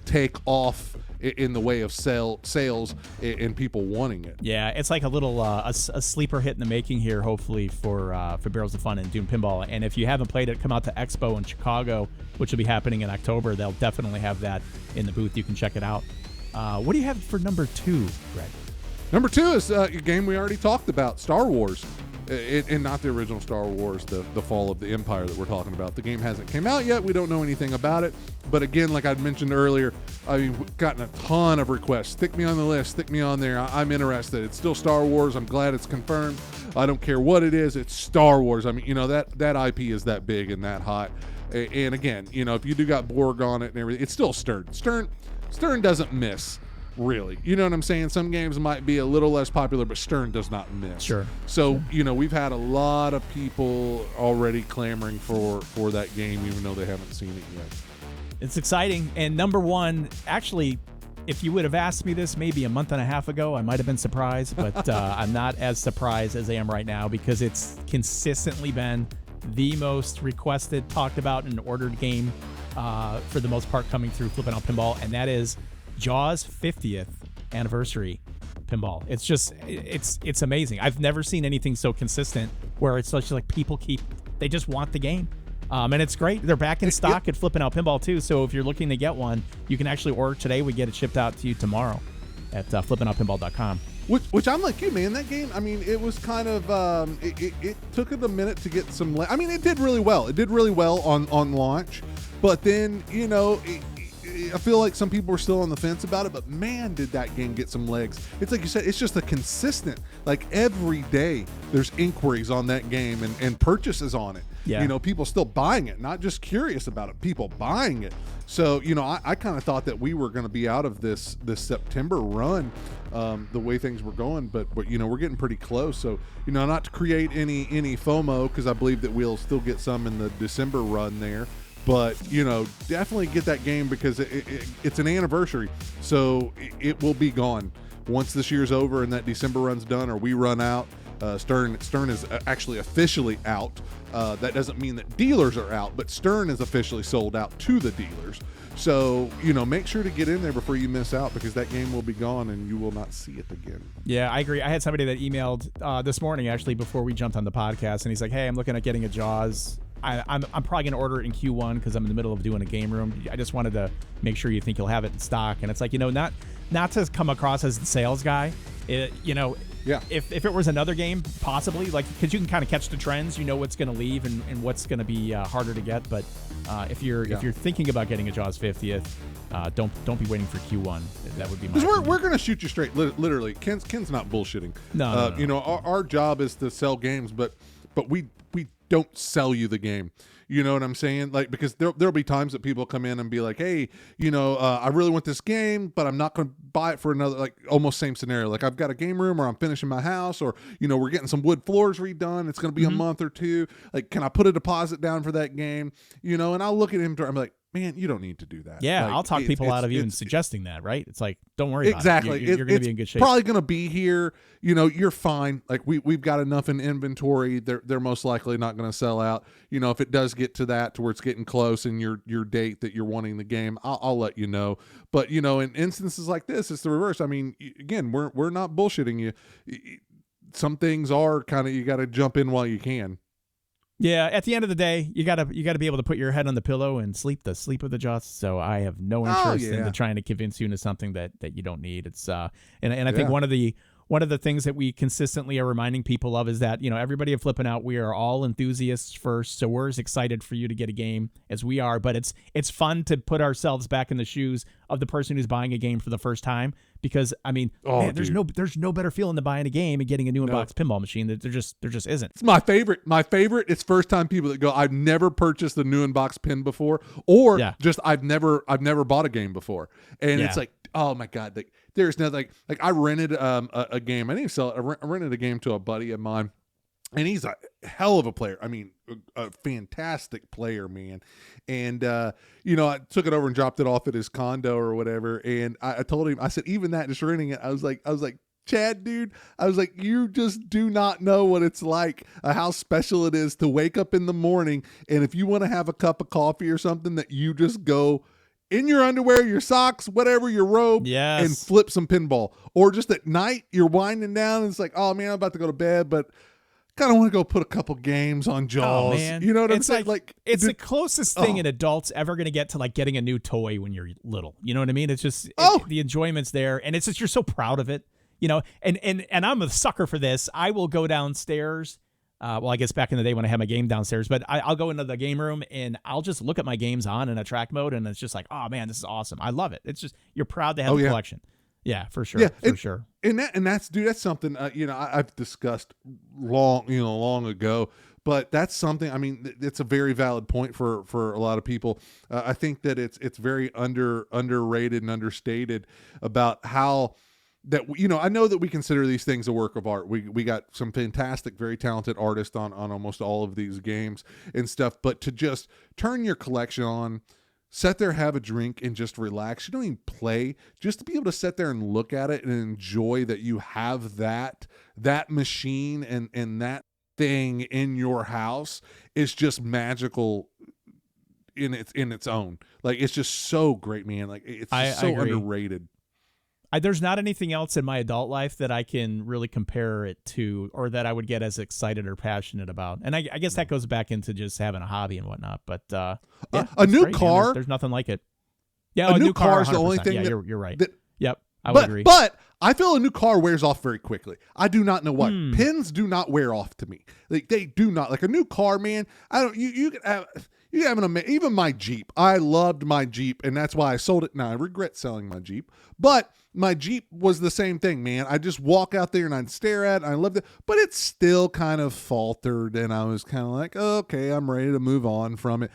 take off in the way of sales and people wanting it. Yeah, it's like a little a sleeper hit in the making here, hopefully for Barrels of Fun and Dune Pinball. And if you haven't played it, come out to Expo in Chicago, which will be happening in October. They'll definitely have that in the booth. You can check it out. What do you have for number 2, Greg? Number 2 is a game we already talked about, Star Wars. And not the original Star Wars, the Fall of the Empire that we're talking about. The game hasn't came out yet. We don't know anything about it. But again, like I'd mentioned earlier, we've gotten a ton of requests. Stick me on the list. Stick me on there. I'm interested. It's still Star Wars. I'm glad it's confirmed. I don't care what it is. It's Star Wars. I mean, that IP is that big and that hot. And again, if you do got Borg on it and everything, it's still Stern. Stern doesn't miss. Really, you know what I'm saying? Some games might be a little less popular, but Stern does not miss. Sure. So, we've had a lot of people already clamoring for that game, even though they haven't seen it yet. It's exciting. And number 1, actually, if you would have asked me this maybe a month and a half ago, I might have been surprised, but I'm not as surprised as I am right now, because it's consistently been the most requested, talked about, and ordered game for the most part coming through Flippin' Out Pinball, and that is Jaws 50th anniversary pinball. It's just, it's amazing. I've never seen anything so consistent, where it's such like they just want the game. And it's great. They're back in stock at Flippin' Out Pinball too. So if you're looking to get one, you can actually order today. We get it shipped out to you tomorrow at flippinoutpinball.com. Which I'm like you, man. That game, I mean, it was kind of, it took it a minute to get some, I mean, it did really well. It did really well on launch. But then, I feel like some people were still on the fence about it, but man, did that game get some legs. It's like you said, it's just a consistent, like every day there's inquiries on that game and purchases on it. Yeah. People still buying it, not just curious about it, people buying it. So, I kind of thought that we were going to be out of this September run, the way things were going, but we're getting pretty close. So, not to create any FOMO, because I believe that we'll still get some in the December run there. But, definitely get that game, because it's an anniversary. So it will be gone once this year's over and that December run's done, or we run out. Stern is actually officially out. That doesn't mean that dealers are out, but Stern is officially sold out to the dealers. So, make sure to get in there before you miss out, because that game will be gone and you will not see it again. Yeah, I agree. I had somebody that emailed this morning, actually, before we jumped on the podcast, and he's like, hey, I'm looking at getting a Jaws. I'm probably going to order it in Q1 because I'm in the middle of doing a game room. I just wanted to make sure you think you'll have it in stock. And it's like, not to come across as the sales guy, Yeah. If it was another game, possibly, like, because you can kind of catch the trends, what's going to leave and what's going to be harder to get. But if you're thinking about getting a Jaws 50th, don't be waiting for Q1. That would be my because we're going to shoot you straight. Literally, Ken's not bullshitting. No. Our job is to sell games, but we don't sell you the game. You know what I'm saying? Like, because there'll be times that people come in and be like, hey, I really want this game, but I'm not going to buy it for another, like, almost same scenario. Like, I've got a game room, or I'm finishing my house, or, we're getting some wood floors redone. It's going to be a month or two. Like, can I put a deposit down for that game? And I'll look at him and I'm like, man, you don't need to do that. Yeah, Like, I'll talk people out of even suggesting that, right? It's like, don't worry exactly. about it. You're going to be in good shape. Probably going to be here. You're fine. Like we've got enough in inventory. They're most likely not going to sell out. If it does get to that, to where it's getting close in your date that you're wanting the game, I'll let you know. But in instances like this, it's the reverse. I mean, again, we're not bullshitting you. Some things are kind of, you got to jump in while you can. Yeah, at the end of the day, you gotta be able to put your head on the pillow and sleep the sleep of the just. So I have no interest in trying to convince you into something that you don't need. It's and I think one of the things that we consistently are reminding people of is that everybody at Flipping Out, we are all enthusiasts first, so we're as excited for you to get a game as we are. But it's fun to put ourselves back in the shoes of the person who's buying a game for the first time, because I mean, there's no better feeling than buying a game and getting a new in-box pinball machine. There just isn't. It's my favorite. My favorite is first time people that go, I've never purchased a new in-box pin before, or just I've never bought a game before, and it's like, oh my god, like there's nothing like I rented a game. I didn't sell it. I rented a game to a buddy of mine, and he's a hell of a player. I mean, a fantastic player, man. And I took it over and dropped it off at his condo or whatever. And I told him, I said, even that, just renting it, I was like, Chad, dude, I was like, you just do not know what it's like, how special it is to wake up in the morning, and if you want to have a cup of coffee or something, that you just go in your underwear, your socks, whatever, your robe, and flip some pinball. Or just at night, you're winding down, and it's like, oh man, I'm about to go to bed, but kind of want to go put a couple games on Jaws. Oh, man. You know what I'm saying? Like it's the closest thing an adult's ever going to get to like getting a new toy when you're little. You know what I mean? It's just the enjoyment's there, and it's just, you're so proud of it. And I'm a sucker for this. I will go downstairs. Well, I guess back in the day when I had my game downstairs, but I'll go into the game room and I'll just look at my games on in a track mode, and it's just like, oh man, this is awesome. I love it. It's just, you're proud to have the collection. Yeah, for sure. Yeah, for sure. And that's something, I've discussed long ago, but that's something, I mean, it's a very valid point for a lot of people. I think that it's very underrated and understated about how that, I know that we consider these things a work of art. We got some fantastic, very talented artists on almost all of these games and stuff, but to just turn your collection on, sit there, have a drink, and just relax. You don't even play. Just to be able to sit there and look at it and enjoy that you have that machine and that thing in your house is just magical in its own. Like, it's just so great, man. Like, it's just so underrated. There's not anything else in my adult life that I can really compare it to, or that I would get as excited or passionate about. And I guess that goes back into just having a hobby and whatnot. But a new car, man. There's nothing like it. Yeah, a new car is the only thing. Yeah, you're right. Yep, I would agree. But I feel a new car wears off very quickly. I do not know why. Pins do not wear off to me. Like, they do not. Like a new car, man. I don't. You can have. You have even my Jeep. I loved my Jeep, and that's why I sold it. Now I regret selling my Jeep, but my Jeep was the same thing, man. I just walk out there and I'd stare at it, and I loved it, but it still kind of faltered, and I was kind of like, okay, I'm ready to move on from it.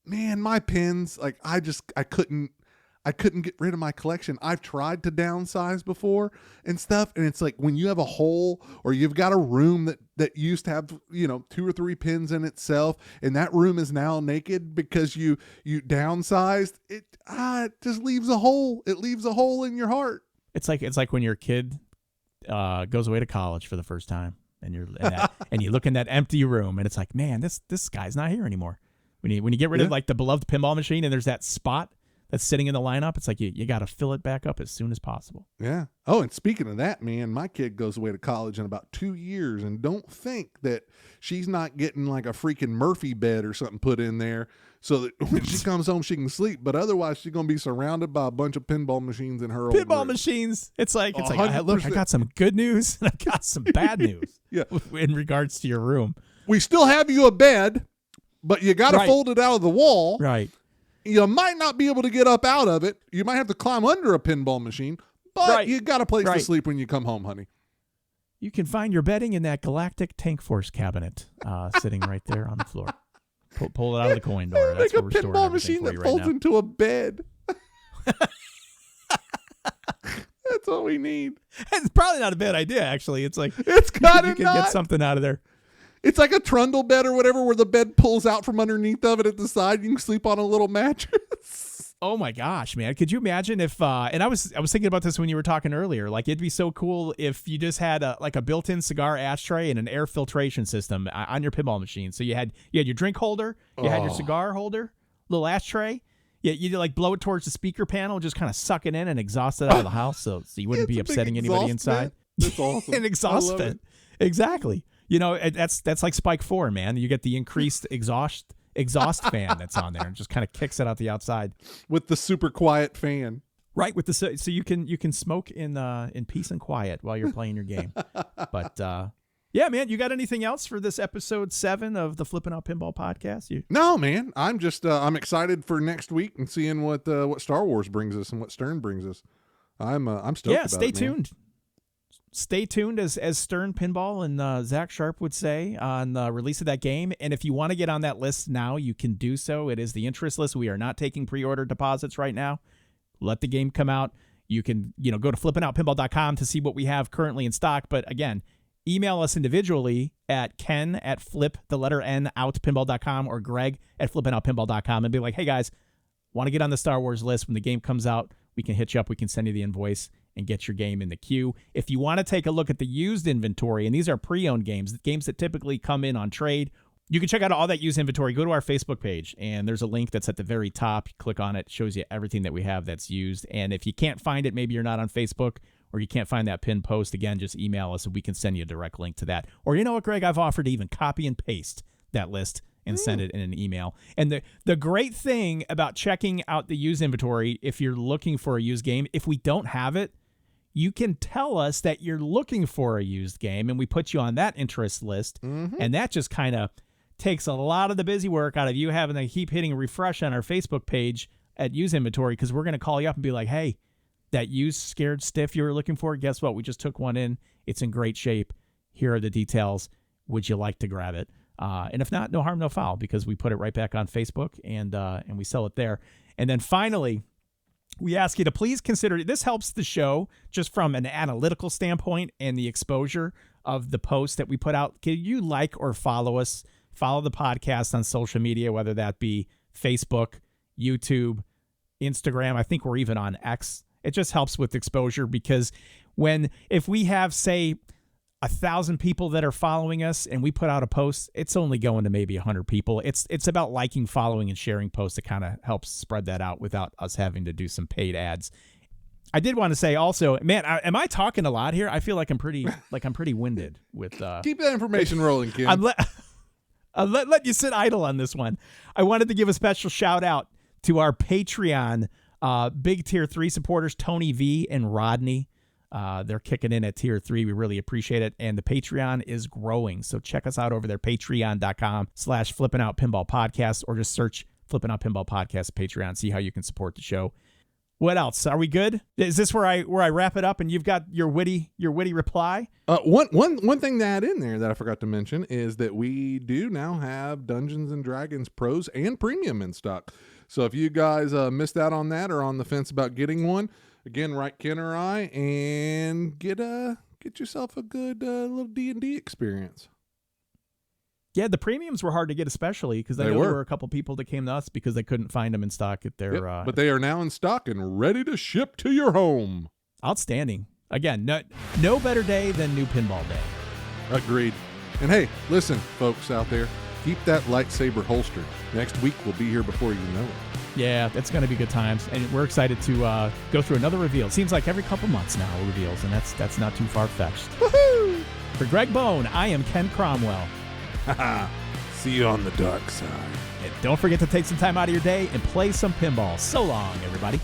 Man, my pins, like I couldn't get rid of my collection. I've tried to downsize before and stuff, and it's like when you have a hole, or you've got a room that used to have 2 or 3 pins in itself, and that room is now naked because you downsized. It just leaves a hole. It leaves a hole in your heart. It's like when your kid goes away to college for the first time, and and you look in that empty room, and it's like, man, this guy's not here anymore. When you get rid of like the beloved pinball machine, and there's that spot that's sitting in the lineup, it's like you got to fill it back up as soon as possible. Yeah. Oh, and speaking of that, man, my kid goes away to college in about 2 years, and don't think that she's not getting like a freaking Murphy bed or something put in there so that when she comes home she can sleep. But otherwise, she's gonna be surrounded by a bunch of pinball machines in her old room. Machines. It's like, look, I got some good news and I got some bad news. Yeah. In regards to your room, we still have you a bed, but you got to fold it out of the wall. Right. You might not be able to get up out of it. You might have to climb under a pinball machine, but you got a place to sleep when you come home, honey. You can find your bedding in that Galactic Tank Force cabinet sitting right there on the floor. Pull it out of the coin door. That's like a pinball machine that folds into a bed. That's all we need. It's probably not a bad idea, actually. It's like, it's kind of you can get something out of there. It's like a trundle bed or whatever, where the bed pulls out from underneath of it at the side. You can sleep on a little mattress. Oh my gosh, man. Could you imagine if and I was thinking about this when you were talking earlier. Like, it'd be so cool if you just had a built-in cigar ashtray and an air filtration system on your pinball machine. So you had your drink holder, you had your cigar holder, little ashtray. Yeah, you like blow it towards the speaker panel, just kind of suck it in and exhaust it out of the house so you wouldn't be upsetting anybody inside. That's awesome. An exhaust vent. Exactly. You know, that's like Spike 4, man. You get the increased exhaust fan that's on there and just kind of kicks it out the outside with the super quiet fan. Right, with the so you can smoke in peace and quiet while you're playing your game. But yeah, man, you got anything else for this episode 7 of the Flippin' Out Pinball podcast? No, man. I'm just I'm excited for next week and seeing what Star Wars brings us and what Stern brings us. I'm stoked. Yeah, about stay it, tuned. Stay tuned, as Stern Pinball and Zach Sharp would say, on the release of that game. And if you want to get on that list now, you can do so. It is the interest list. We are not taking pre-order deposits right now. Let the game come out. You can go to flippinoutpinball.com to see what we have currently in stock. But again, email us individually at ken@flip_outpinball.com or greg@flippinoutpinball.com and be like, hey guys, want to get on the Star Wars list when the game comes out? We can hit you up. We can send you the invoice and get your game in the queue. If you want to take a look at the used inventory, and these are pre-owned games that typically come in on trade, you can check out all that used inventory. Go to our Facebook page, and there's a link that's at the very top. You click on it, shows you everything that we have that's used. And if you can't find it, maybe you're not on Facebook, or you can't find that pinned post, again, just email us and we can send you a direct link to that. Or you know what, Greg? I've offered to even copy and paste that list and send it in an email. And the great thing about checking out the used inventory, if you're looking for a used game, if we don't have it, you can tell us that you're looking for a used game, and we put you on that interest list. Mm-hmm. And that just kind of takes a lot of the busy work out of you having to keep hitting refresh on our Facebook page at used inventory, because we're going to call you up and be like, hey, that used scared stiff you were looking for, guess what? We just took one in. It's in great shape. Here are the details. Would you like to grab it? And if not, no harm, no foul, because we put it right back on Facebook and we sell it there. And then finally, we ask you to please consider, this helps the show just from an analytical standpoint and the exposure of the posts that we put out. Can you like or follow us? Follow the podcast on social media, whether that be Facebook, YouTube, Instagram. I think we're even on X. It just helps with exposure, because if we have, say, 1,000 people that are following us and we put out a post, it's only going to maybe 100 people. It's about liking, following, and sharing posts. It kind of helps spread that out without us having to do some paid ads. I did want to say also, man, am I talking a lot here? I feel like I'm pretty winded with. Keep that information rolling, Kim. I'll let you sit idle on this one. I wanted to give a special shout out to our Patreon big tier 3 supporters, Tony V and Rodney. They're kicking in at tier 3. We really appreciate it. And the Patreon is growing. So check us out over there, patreon.com/flippinoutpinballpodcast, or just search Flippin' Out Pinball Podcast Patreon. See how you can support the show. What else? Are we good? Is this where I wrap it up and you've got your witty reply? One thing to add in there that I forgot to mention is that we do now have Dungeons and Dragons Pros and Premium in stock. So if you guys missed out on that or on the fence about getting one, again, write Ken or I and get yourself a good little D&D experience. Yeah, the premiums were hard to get, especially because I know there were a couple people that came to us because they couldn't find them in stock at their. But they are now in stock and ready to ship to your home. Outstanding. Again, no better day than New Pinball Day. Agreed. And hey, listen, folks out there, keep that lightsaber holstered. Next week we'll be here before you know it. Yeah, that's going to be good times, and we're excited to go through another reveal. It seems like every couple months now reveals, and that's not too far-fetched. Woohoo! For Greg Bone, I am Ken Cromwell. See you on the dark side. And don't forget to take some time out of your day and play some pinball. So long, everybody.